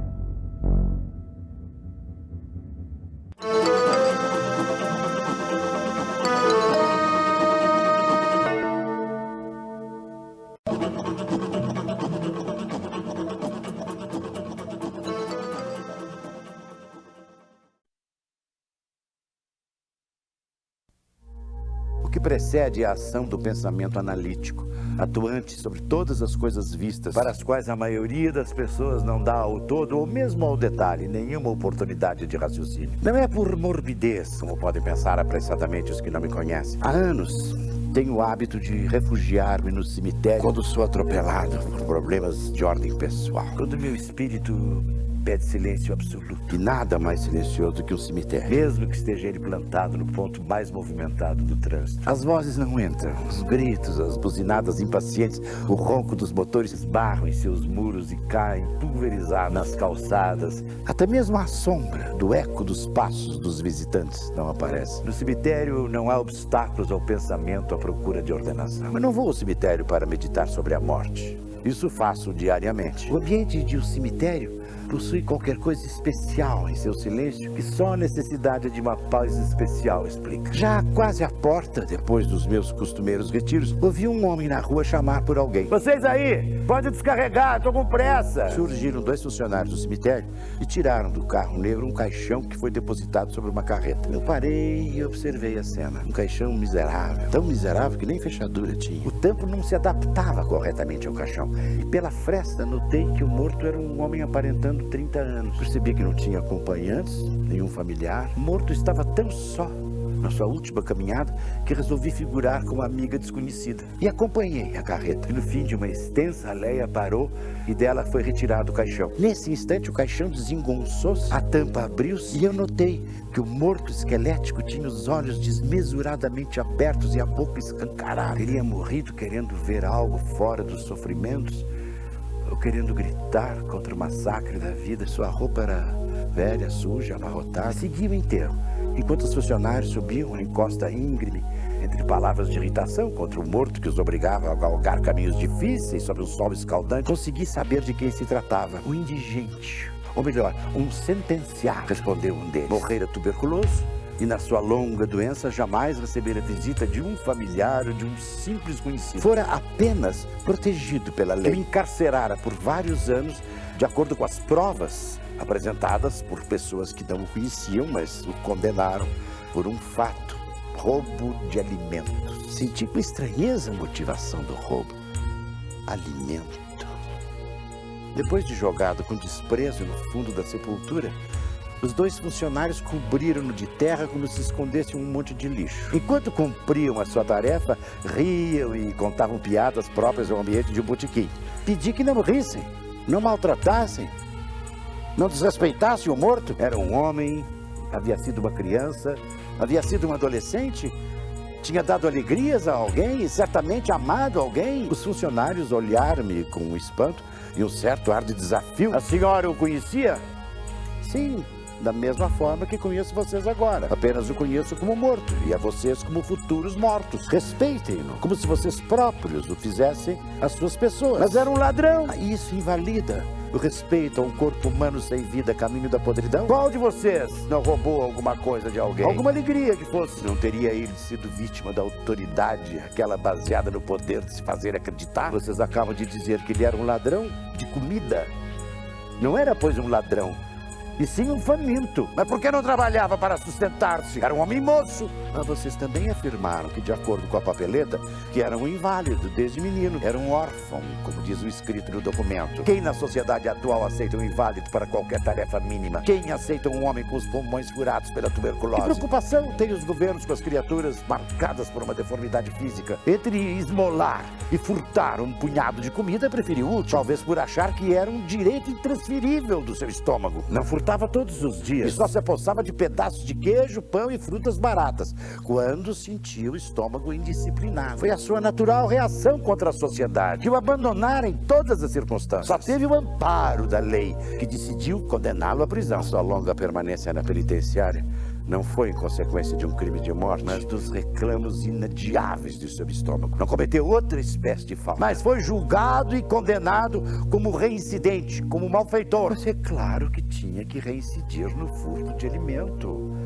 Speaker 5: O que precede é a ação do pensamento analítico, atuante sobre todas as coisas vistas, para as quais a maioria das pessoas não dá ao todo, ou mesmo ao detalhe, nenhuma oportunidade de raciocínio. Não é por morbidez, como podem pensar apressadamente os que não me conhecem. Há anos tenho o hábito de refugiar-me no cemitério quando sou atropelado por problemas de ordem pessoal. Quando meu espírito pede silêncio absoluto. E nada mais silencioso que um cemitério, mesmo que esteja ele plantado no ponto mais movimentado do trânsito. As vozes não entram, os gritos, as buzinadas impacientes, o ronco dos motores esbarram em seus muros e caem pulverizados nas calçadas. Até mesmo a sombra do eco dos passos dos visitantes não aparece. No cemitério não há obstáculos ao pensamento à procura de ordenação. Mas não vou ao cemitério para meditar sobre a morte. Isso faço diariamente. O ambiente de um cemitério possui qualquer coisa especial em seu silêncio que só a necessidade de uma paz especial explica. Já quase à porta, depois dos meus costumeiros retiros, ouvi um homem na rua chamar por alguém. Vocês aí, pode descarregar, tô com pressa. Surgiram 2 funcionários do cemitério e tiraram do carro negro um caixão que foi depositado sobre uma carreta. Eu parei e observei a cena. Um caixão miserável, tão miserável que nem fechadura tinha. O tampo não se adaptava corretamente ao caixão. E pela fresta notei que o morto era um homem aparentando 30 anos. Percebi que não tinha acompanhantes, nenhum familiar. O morto estava tão só na sua última caminhada que resolvi figurar como amiga desconhecida. E acompanhei a carreta. E no fim de uma extensa aleia parou e dela foi retirado o caixão. Nesse instante o caixão desengonçou-se, a tampa abriu-se e eu notei que o morto esquelético tinha os olhos desmesuradamente abertos e a boca escancarada. Teria morrido querendo ver algo fora dos sofrimentos ou querendo gritar contra o massacre da vida. Sua roupa era velha, suja, amarrotada. Seguia o enterro, enquanto os funcionários subiam a encosta íngreme, entre palavras de irritação contra o morto que os obrigava a galgar caminhos difíceis sob um sol escaldante. Consegui saber de quem se tratava. O indigente, ou melhor, um sentenciado, respondeu um deles. Morrera tuberculoso e na sua longa doença jamais recebera visita de um familiar ou de um simples conhecido. Fora apenas protegido pela lei, que o encarcerara por vários anos, de acordo com as provas apresentadas por pessoas que não o conheciam, mas o condenaram por um fato: roubo de alimentos. Senti com estranheza a motivação do roubo: alimento. Depois de jogado com desprezo no fundo da sepultura, os 2 funcionários cobriram-no de terra como se escondessem um monte de lixo. Enquanto cumpriam a sua tarefa, riam e contavam piadas próprias ao ambiente de um botequim. Pedi que não rissem, não maltratassem, não desrespeitassem o morto. Era um homem, havia sido uma criança, havia sido um adolescente, tinha dado alegrias a alguém e certamente amado alguém. Os funcionários olharam-me com um espanto e um certo ar de desafio. A senhora o conhecia? Sim, da mesma forma que conheço vocês agora. Apenas o conheço como morto e a vocês como futuros mortos. Respeitem-no, como se vocês próprios o fizessem às suas pessoas. Mas era um ladrão. Isso invalida o respeito a um corpo humano sem vida, caminho da podridão. Qual de vocês não roubou alguma coisa de alguém? Alguma alegria que fosse. Não teria ele sido vítima da autoridade, aquela baseada no poder de se fazer acreditar? Vocês acabam de dizer que ele era um ladrão de comida. Não era, pois, um ladrão, e sim um faminto. Mas por que não trabalhava para sustentar-se? Era um homem moço. Mas vocês também afirmaram que, de acordo com a papeleta, que era um inválido desde menino. Era um órfão, como diz o escrito no documento. Quem na sociedade atual aceita um inválido para qualquer tarefa mínima? Quem aceita um homem com os pulmões furados pela tuberculose? Que preocupação têm os governos com as criaturas marcadas por uma deformidade física? Entre esmolar e furtar um punhado de comida, preferiu o último. Talvez por achar que era um direito intransferível do seu estômago. Não furtava todos os dias e só se apossava de pedaços de queijo, pão e frutas baratas quando sentia o estômago indisciplinado. Foi a sua natural reação contra a sociedade que o abandonara em todas as circunstâncias. Só teve o amparo da lei, que decidiu condená-lo à prisão. Sua longa permanência na penitenciária não foi em consequência de um crime de morte, mas dos reclamos inadiáveis de seu estômago. Não cometeu outra espécie de falta, mas foi julgado e condenado como reincidente, como malfeitor. Mas é claro que tinha que reincidir no furto de alimento.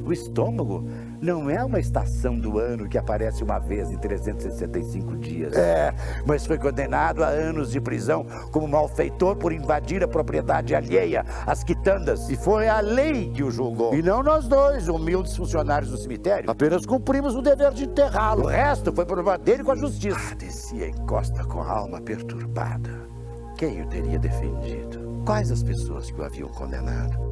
Speaker 5: O estômago não é uma estação do ano que aparece uma vez em 365 dias. Mas foi condenado a anos de prisão como malfeitor por invadir a propriedade alheia, as quitandas. E foi a lei que o julgou. E não nós 2, humildes funcionários do cemitério. Apenas cumprimos o dever de enterrá-lo. O resto foi problema dele com a justiça. Descia a encosta com a alma perturbada. Quem o teria defendido? Quais as pessoas que o haviam condenado?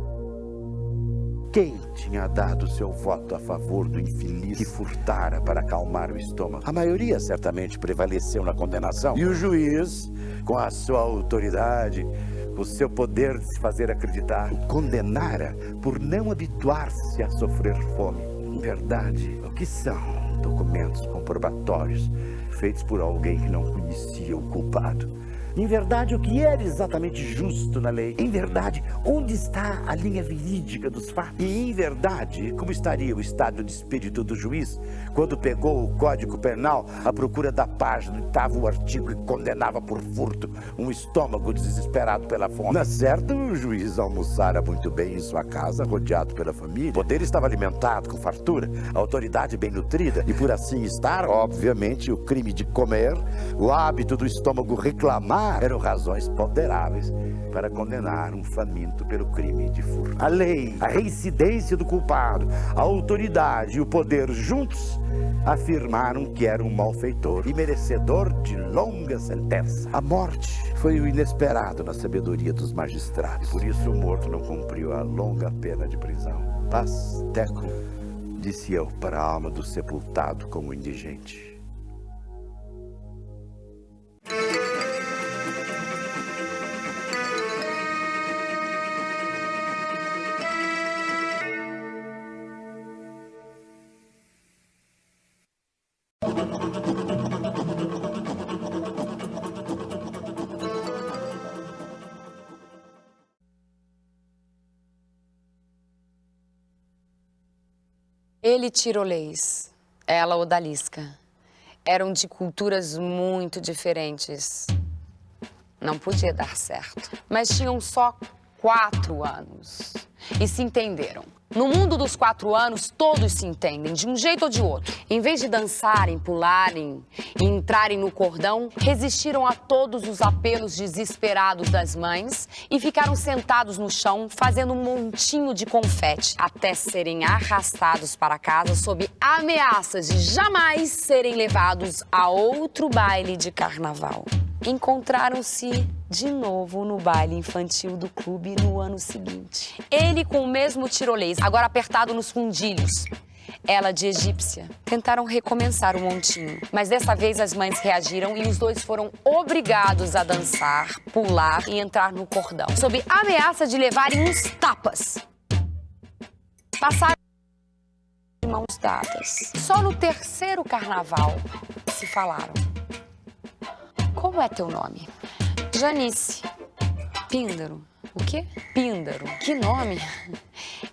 Speaker 5: Quem tinha dado seu voto a favor do infeliz que furtara para acalmar o estômago? A maioria certamente prevaleceu na condenação. E o juiz, com a sua autoridade, com seu poder de se fazer acreditar, o condenara por não habituar-se a sofrer fome. Em verdade, o que são documentos comprobatórios feitos por alguém que não conhecia o culpado? Em verdade, o que era exatamente justo na lei? Em verdade, onde está a linha verídica dos fatos? E em verdade, como estaria o estado de espírito do juiz quando pegou o Código Penal à procura da página, estava o artigo que condenava por furto um estômago desesperado pela fome? Na certa, o juiz almoçara muito bem em sua casa, rodeado pela família. O poder estava alimentado com fartura, a autoridade bem nutrida, e por assim estar, obviamente, o crime de comer, o hábito do estômago reclamar, eram razões ponderáveis para condenar um faminto pelo crime de furto. A lei, a reincidência do culpado, a autoridade e o poder juntos afirmaram que era um malfeitor e merecedor de longa sentença. A morte foi o inesperado na sabedoria dos magistrados. Por isso o morto não cumpriu a longa pena de prisão. Paz, Tecum, disse eu para a alma do sepultado como indigente.
Speaker 2: Ele tirolês, ela odalisca. Eram de culturas muito diferentes. Não podia dar certo. Mas tinham só 4 anos. E se entenderam. No mundo dos 4 anos, todos se entendem, de um jeito ou de outro. Em vez de dançarem, pularem e entrarem no cordão, resistiram a todos os apelos desesperados das mães e ficaram sentados no chão, fazendo um montinho de confete, até serem arrastados para casa sob ameaças de jamais serem levados a outro baile de carnaval. Encontraram-se de novo no baile infantil do clube no ano seguinte. Ele com o mesmo tirolês, agora apertado nos fundilhos. Ela de egípcia. Tentaram recomeçar o montinho, mas dessa vez as mães reagiram e os dois foram obrigados a dançar, pular e entrar no cordão, sob ameaça de levarem uns tapas. Passaram de mãos dadas. Só no 3º carnaval se falaram. Como é teu nome? Janice. Píndaro. O quê? Píndaro. Que nome?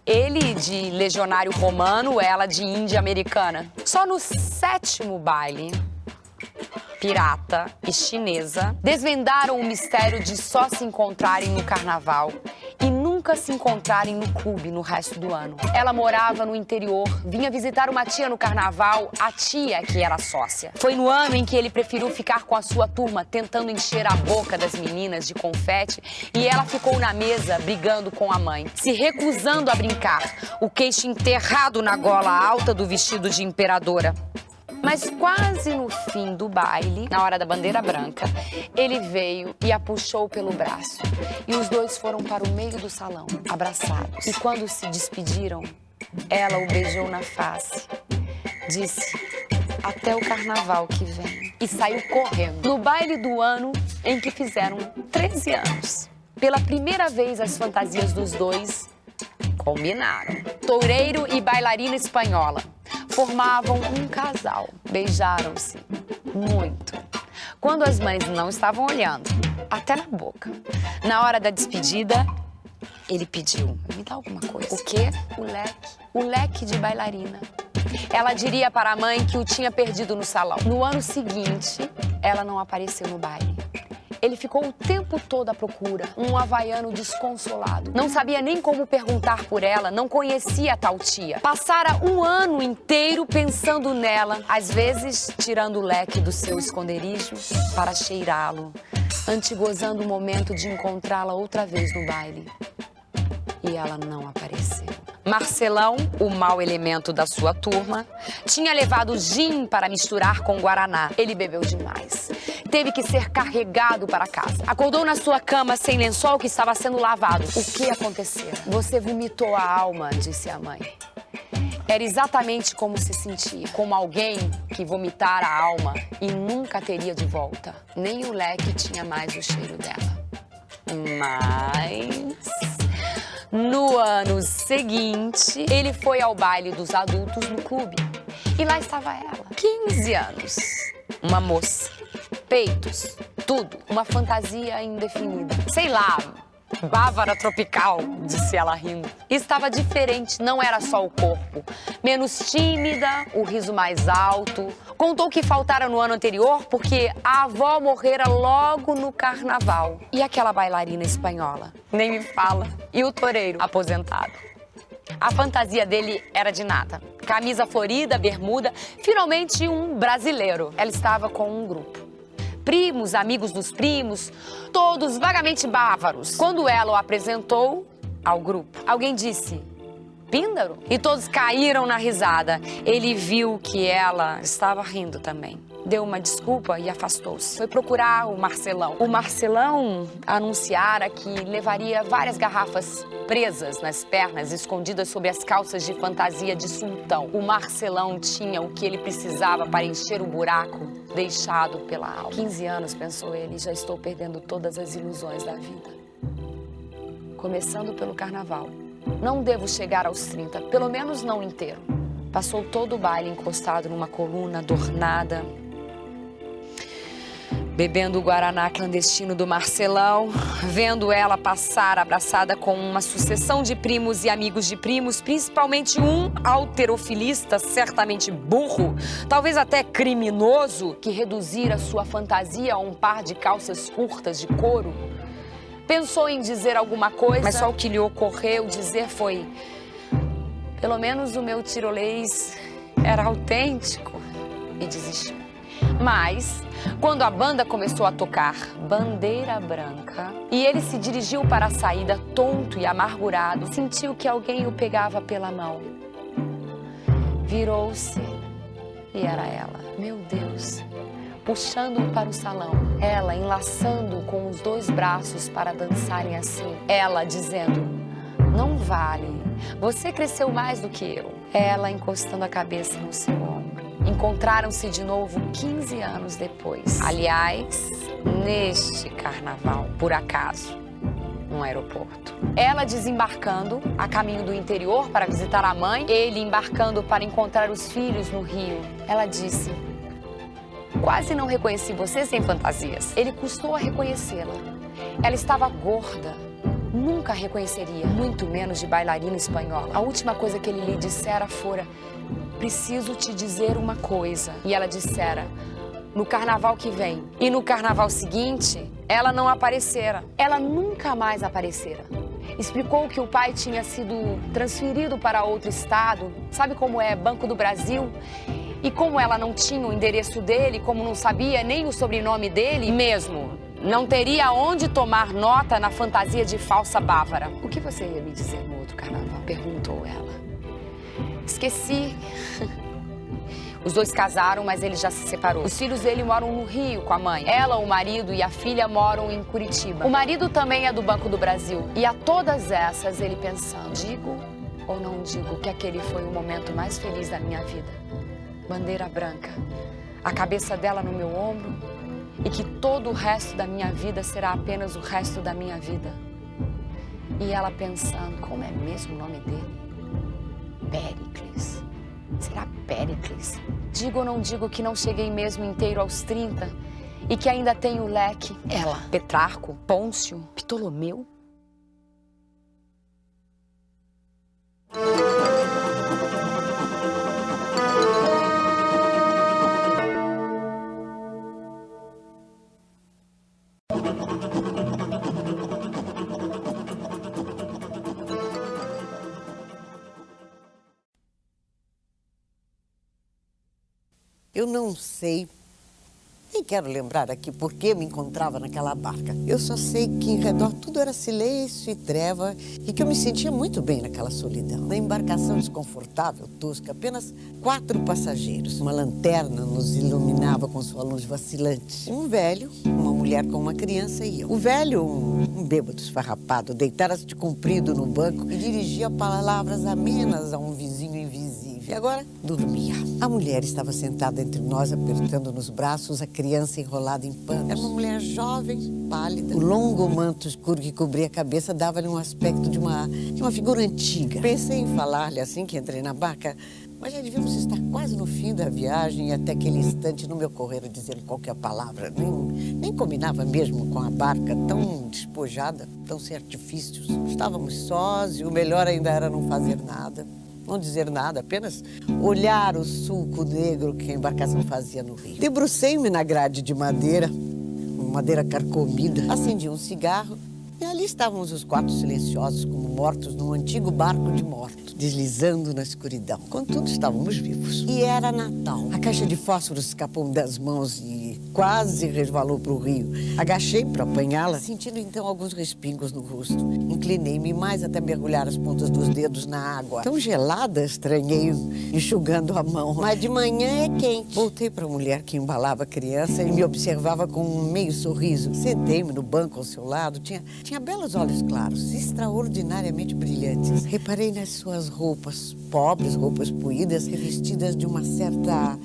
Speaker 2: Ele de legionário romano, ela de índia americana. Só no 7º baile, pirata e chinesa desvendaram o mistério de só se encontrarem no carnaval e nunca se encontrarem no clube no resto do ano. Ela morava no interior, vinha visitar uma tia no carnaval, a tia que era sócia. Foi no ano em que ele preferiu ficar com a sua turma, tentando encher a boca das meninas de confete, e ela ficou na mesa brigando com a mãe, se recusando a brincar, o queixo enterrado na gola alta do vestido de imperadora. Mas quase no fim do baile, na hora da bandeira branca, ele veio e a puxou pelo braço. E os dois foram para o meio do salão, abraçados. E quando se despediram, ela o beijou na face. Disse, até o carnaval que vem. E saiu correndo. No baile do ano em que fizeram 13 anos. Pela primeira vez, as fantasias dos dois combinaram. Toureiro e bailarina espanhola formavam um casal. Beijaram-se muito. Quando as mães não estavam olhando, até na boca. Na hora da despedida, ele pediu, me dá alguma coisa. O quê? O leque. O leque de bailarina. Ela diria para a mãe que o tinha perdido no salão. No ano seguinte, ela não apareceu no baile. Ele ficou o tempo todo à procura, um havaiano desconsolado. Não sabia nem como perguntar por ela, não conhecia a tal tia. Passara um ano inteiro pensando nela, às vezes tirando o leque do seu esconderijo para cheirá-lo, antigozando o momento de encontrá-la outra vez no baile. E ela não apareceu. Marcelão, o mau elemento da sua turma, tinha levado gin para misturar com guaraná. Ele bebeu demais. Teve que ser carregado para casa. Acordou na sua cama sem lençol que estava sendo lavado. O que aconteceu? Você vomitou a alma, disse a mãe. Era exatamente como se sentia. Como alguém que vomitara a alma e nunca teria de volta. Nem o leque tinha mais o cheiro dela.
Speaker 3: Mas no ano seguinte, ele foi ao baile dos adultos no clube. E lá estava ela, 15 anos, uma moça, peitos, tudo, uma fantasia indefinida. Sei lá, bávara tropical, disse ela rindo. Estava diferente, não era só o corpo. Menos tímida, o riso mais alto. Contou que faltara no ano anterior porque a avó morrera logo no carnaval. E aquela bailarina espanhola? Nem me fala. E o toureiro aposentado? A fantasia dele era de nata. Camisa florida, bermuda, finalmente um brasileiro. Ela estava com um grupo. Primos, amigos dos primos, todos vagamente bávaros. Quando ela o apresentou ao grupo, alguém disse: Píndaro? E todos caíram na risada. Ele viu que ela estava rindo também. Deu uma desculpa e afastou-se. Foi procurar o Marcelão. O Marcelão anunciara que levaria várias garrafas presas nas pernas, escondidas sob as calças de fantasia de sultão. O Marcelão tinha o que ele precisava para encher o buraco deixado pela alma. 15 anos, pensou ele, já estou perdendo todas as ilusões da vida. Começando pelo carnaval. Não devo chegar aos 30, pelo menos não inteiro. Passou todo o baile encostado numa coluna adornada, bebendo o guaraná clandestino do Marcelão, vendo ela passar abraçada com uma sucessão de primos e amigos de primos, principalmente um halterofilista, certamente burro, talvez até criminoso, que reduzira sua fantasia a um par de calças curtas de couro. Pensou em dizer alguma coisa, mas só o que lhe ocorreu dizer foi: pelo menos o meu tirolês era autêntico, e desistiu. Mas, quando a banda começou a tocar Bandeira Branca e ele se dirigiu para a saída tonto e amargurado, sentiu que alguém o pegava pela mão. Virou-se e era ela. Meu Deus! Puxando-o para o salão. Ela enlaçando-o com os dois braços para dançarem assim. Ela dizendo: não vale, você cresceu mais do que eu. Ela encostando a cabeça no seu ombro. Encontraram-se de novo 15 anos depois. Aliás, neste carnaval, por acaso, no aeroporto. Ela desembarcando a caminho do interior para visitar a mãe, ele embarcando para encontrar os filhos no Rio. Ela disse: quase não reconheci você sem fantasias. Ele custou a reconhecê-la. Ela estava gorda. Nunca reconheceria, muito menos de bailarina espanhola. A última coisa que ele lhe dissera fora: preciso te dizer uma coisa. E ela dissera: no carnaval que vem. E no carnaval seguinte, ela não aparecera. Ela nunca mais aparecera. Explicou que o pai tinha sido transferido para outro estado. Sabe como é, Banco do Brasil? E como ela não tinha o endereço dele, como não sabia nem o sobrenome dele, mesmo não teria onde tomar nota na fantasia de falsa bávara. O que você ia me dizer no outro carnaval? Perguntou ela. Esqueci. Os dois casaram, mas ele já se separou. Os filhos dele moram no Rio com a mãe. Ela, o marido e a filha moram em Curitiba. O marido também é do Banco do Brasil. E a todas essas ele pensando: digo ou não digo que aquele foi o momento mais feliz da minha vida? Bandeira branca, a cabeça dela no meu ombro, e que todo o resto da minha vida será apenas o resto da minha vida. E ela pensando: como é mesmo o nome dele? Péricles. Será Péricles? Digo ou não digo que não cheguei mesmo inteiro aos 30 e que ainda tenho leque? Ela, Petrarco, Pôncio, Ptolomeu?
Speaker 6: Eu não sei, nem quero lembrar aqui por que me encontrava naquela barca. Eu só sei que em redor tudo era silêncio e treva e que eu me sentia muito bem naquela solidão. Na embarcação desconfortável, tosca, apenas 4 passageiros. Uma lanterna nos iluminava com sua luz vacilante. Um velho, uma mulher com uma criança e eu. O velho, um bêbado esfarrapado, deitara-se de comprido no banco e dirigia palavras amenas a um vizinho invisível. E agora, dormia. A mulher estava sentada entre nós, apertando nos braços a criança enrolada em panos. Era uma mulher jovem, pálida. O longo manto escuro que cobria a cabeça dava-lhe um aspecto de uma figura antiga. Pensei em falar-lhe assim que entrei na barca, mas já devíamos estar quase no fim da viagem e até aquele instante não me ocorrera dizer qualquer palavra. Nem combinava mesmo com a barca tão despojada, tão sem artifícios. Estávamos sós e o melhor ainda era não fazer nada. Não dizer nada, apenas olhar o sulco negro que a embarcação fazia no rio. Debrucei-me na grade de madeira carcomida, acendi um cigarro e ali estávamos os 4 silenciosos como mortos num antigo barco de mortos, deslizando na escuridão. Contudo, estávamos vivos. E era Natal. A caixa de fósforos escapou das mãos e quase resvalou para o rio. Agachei para apanhá-la, sentindo então alguns respingos no rosto. Inclinei-me mais até mergulhar as pontas dos dedos na água. Tão gelada, estranhei, enxugando a mão. Mas de manhã é quente. Voltei para a mulher que embalava a criança e me observava com um meio sorriso. Sentei-me no banco ao seu lado. Tinha belos olhos claros, extraordinariamente brilhantes. Reparei nas suas roupas, pobres, roupas poídas, revestidas de uma certa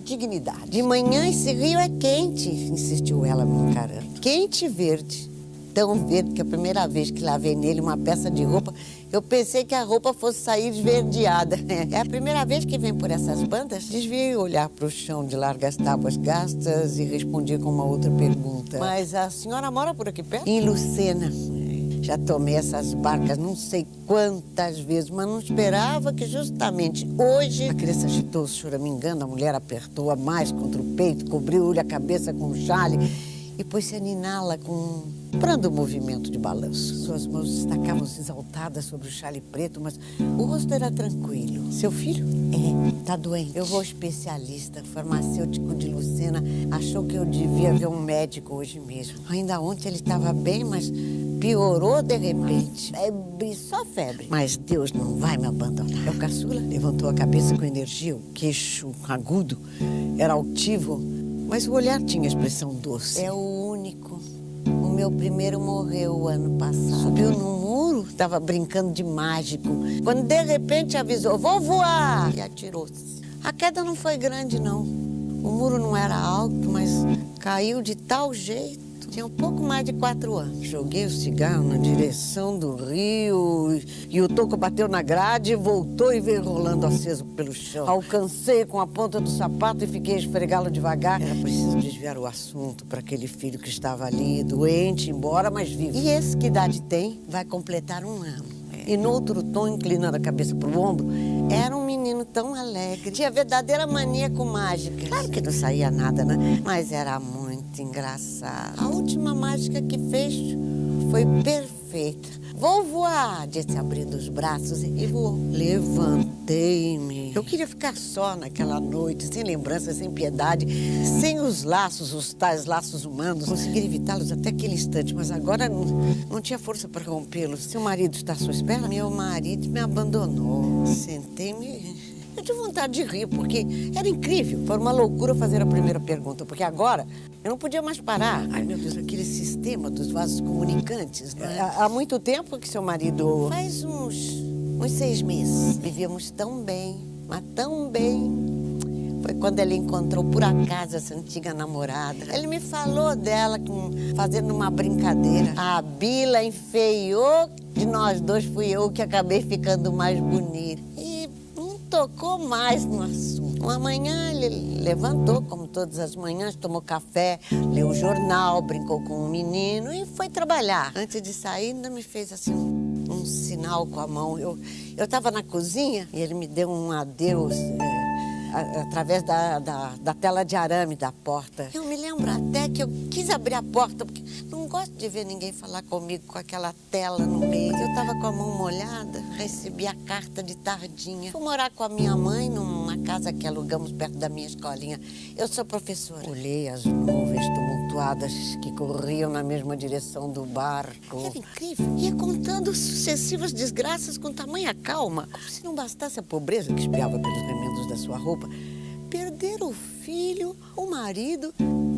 Speaker 6: dignidade. De manhã esse rio é quente, insistiu ela me encarando. Quente e verde. Tão verde que a primeira vez que lavei nele uma peça de roupa, eu pensei que a roupa fosse sair esverdeada. É a primeira vez que vem por essas bandas? Desviei o olhar para o chão de largas tábuas gastas e respondi com uma outra pergunta. Mas a senhora mora por aqui perto? Em Lucena. Já tomei essas barcas não sei quantas vezes, mas não esperava que justamente hoje... A criança agitou-se choramingando, a mulher apertou-a mais contra o peito, cobriu-lhe a cabeça com um chale e pôs-se a niná-la com um brando movimento de balanço. Suas mãos destacavam-se exaltadas sobre o chale preto, mas o rosto era tranquilo. Seu filho? Tá doente. Eu vou especialista, farmacêutico de Lucena, achou que eu devia ver um médico hoje mesmo. Ainda ontem ele estava bem, mas piorou de repente. Febre, só febre. Mas Deus não vai me abandonar. É o caçula? Levantou a cabeça com energia, o queixo agudo, era altivo, mas o olhar tinha expressão doce. É o único. O meu primeiro morreu o ano passado. Subiu no muro, estava brincando de mágico, quando de repente avisou, vou voar! E atirou-se. A queda não foi grande, não. O muro não era alto, mas caiu de tal jeito. Tinha um pouco mais de 4 anos. Joguei o cigarro na direção do rio e o toco bateu na grade, voltou e veio rolando aceso pelo chão. Alcancei com a ponta do sapato e fiquei a esfregá-lo devagar. Era preciso desviar o assunto para aquele filho que estava ali, doente, embora, mas vivo. E esse, que idade tem, vai completar 1 ano. E no outro tom, inclinando a cabeça para o ombro, era um menino tão alegre. Tinha verdadeira mania com mágica. Claro que não saía nada, né? Mas era muito engraçado. A última mágica que fez foi perfeita. Vou voar, disse abrindo os braços e voou. Levantei-me. Eu queria ficar só naquela noite, sem lembrança, sem piedade, sem os laços, os tais laços humanos. Consegui evitá-los até aquele instante, mas agora não tinha força para rompê-los. Seu marido está à sua espera? Meu marido me abandonou. Sentei-me. Eu tive vontade de rir, porque era incrível. Foi uma loucura fazer a primeira pergunta, porque agora eu não podia mais parar. Ai, meu Deus, aquele sistema dos vasos comunicantes, né? Há muito tempo que seu marido... Faz uns 6 meses. Vivíamos tão bem, mas tão bem. Foi quando ele encontrou, por acaso, essa antiga namorada. Ele me falou dela, fazendo uma brincadeira. A Bila enfeiou, de nós dois fui eu que acabei ficando mais bonita. E não tocou mais no assunto. Uma manhã ele levantou, como todas as manhãs, tomou café, leu o jornal, brincou com um menino e foi trabalhar. Antes de sair, ainda me fez assim um sinal com a mão. Eu estava na cozinha e ele me deu um adeus através da tela de arame da porta. Eu me lembro até que eu quis abrir a porta, porque não gosto de ver ninguém falar comigo com aquela tela no meio. Eu estava com a mão molhada, recebi a carta de tardinha. Fui morar com a minha mãe numa casa que alugamos perto da minha escolinha. Eu sou professora. Olhei as nuvens tumultuadas que corriam na mesma direção do barco. Era incrível. Ia contando sucessivas desgraças com tamanha calma, como se não bastasse a pobreza que espiava pelos remendos da sua roupa. Perder o filho, o marido,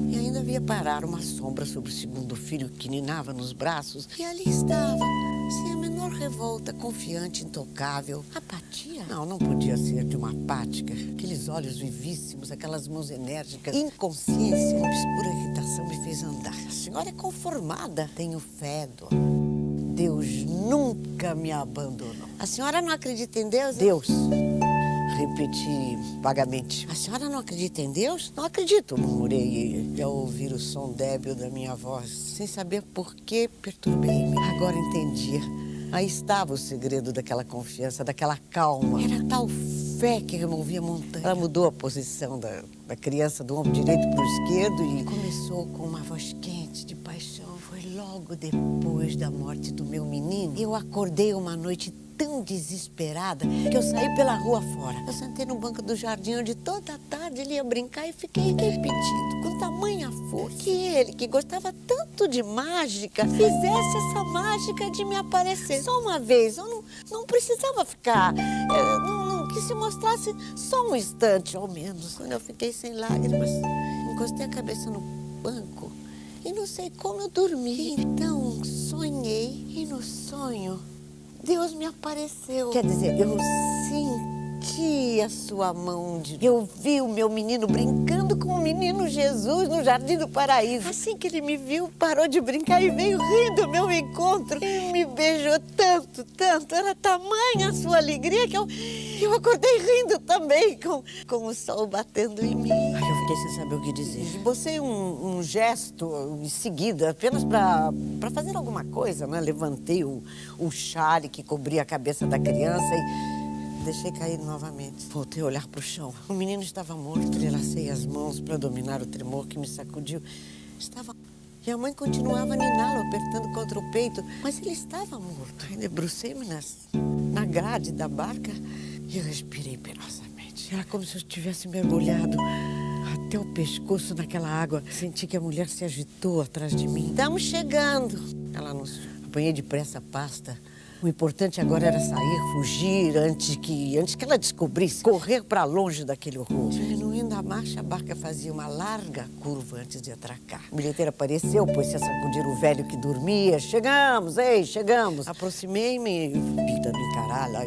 Speaker 6: e ainda via parar uma sombra sobre o segundo filho que ninava nos braços. E ali estava, Sem a menor revolta, confiante, intocável. Apatia? Não podia ser de uma apática. Aqueles olhos vivíssimos, aquelas mãos enérgicas. Inconsciência, uma obscura irritação me fez andar. A senhora é conformada. Tenho fé, dona. Deus nunca me abandonou. A senhora não acredita em Deus? Deus. Repeti vagamente. A senhora não acredita em Deus? Não acredito, murmurei ao ouvir o som débil da minha voz. Sem saber por que perturbei-me. Agora entendi. Aí estava o segredo daquela confiança, daquela calma. Era tal fé que removia a montanha. Ela mudou a posição da criança do ombro direito para o esquerdo e começou com uma voz quente de paixão. Foi logo depois da morte do meu menino. Eu acordei uma noite tão desesperada que eu saí pela rua fora. Eu sentei no banco do jardim onde toda a tarde ele ia brincar e fiquei repetindo com tamanha força que ele, que gostava tanto de mágica, fizesse essa mágica de me aparecer. Só uma vez, eu não precisava ficar, que se mostrasse só um instante ou menos. Quando eu fiquei sem lágrimas, encostei a cabeça no banco e não sei como eu dormi. Então sonhei e no sonho Deus me apareceu. Quer dizer, eu senti a sua mão. Eu vi o meu menino brincando com o menino Jesus no Jardim do Paraíso. Assim que ele me viu, parou de brincar e veio rindo ao meu encontro. Ele me beijou tanto, tanto. Era tamanha a sua alegria que eu acordei rindo também, com o sol batendo em mim. Ai, eu fiquei sem saber o que dizer. Esbocei um gesto em seguida, apenas para fazer alguma coisa, né? Levantei o chale que cobria a cabeça da criança e deixei cair novamente. Voltei a olhar para o chão. O menino estava morto. Entrelacei as mãos para dominar o tremor que me sacudiu. E a mãe continuava a niná-lo, apertando contra o peito. Mas ele estava morto. Aí debrucei-me na grade da barca e eu respirei penosamente. Era como se eu tivesse mergulhado até o pescoço naquela água. Senti que a mulher se agitou atrás de mim. Estamos chegando, ela anunciou. Apanhei depressa a pasta. O importante agora era sair, fugir, antes que ela descobrisse, correr para longe daquele horror. Diminuindo a marcha, a barca fazia uma larga curva antes de atracar. O bilheteiro apareceu, pôs-se a sacudir o velho que dormia. Chegamos, ei, chegamos. Aproximei-me, tentando encará-la.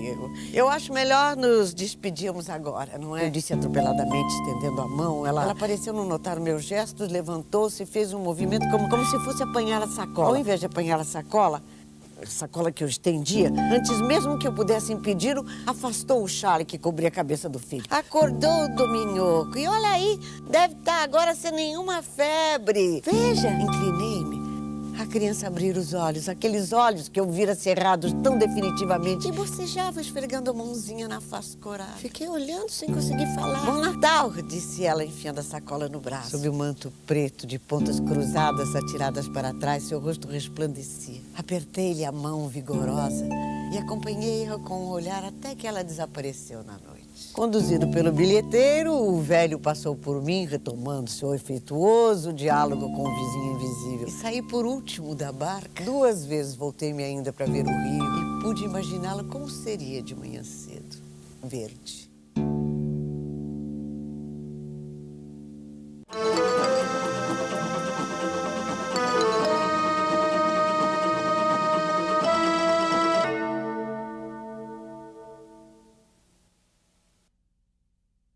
Speaker 6: Eu acho melhor nos despedirmos agora, não é? Eu disse atropeladamente, estendendo a mão. Ela pareceu não notar meus gestos, levantou-se e fez um movimento como se fosse apanhar a sacola. Ao invés de apanhar a sacola que eu estendia, antes mesmo que eu pudesse impedi-lo, afastou o chale que cobria a cabeça do filho. Acordou o Dominhoco. E olha aí, deve estar agora sem nenhuma febre. Veja, inclinei-me. A criança abriu os olhos, aqueles olhos que eu vira cerrados tão definitivamente. E bocejava, esfregando a mãozinha na face corada. Fiquei olhando sem conseguir falar. Bom Natal, disse ela, enfiando a sacola no braço. Sob o manto preto, de pontas cruzadas, atiradas para trás, seu rosto resplandecia. Apertei-lhe a mão vigorosa e acompanhei-a com o olhar até que ela desapareceu na noite. Conduzido pelo bilheteiro, o velho passou por mim, retomando seu efeituoso diálogo com o vizinho invisível. E saí por último da barca. 2 vezes voltei-me ainda para ver o rio e pude imaginá-lo como seria de manhã cedo. Verde.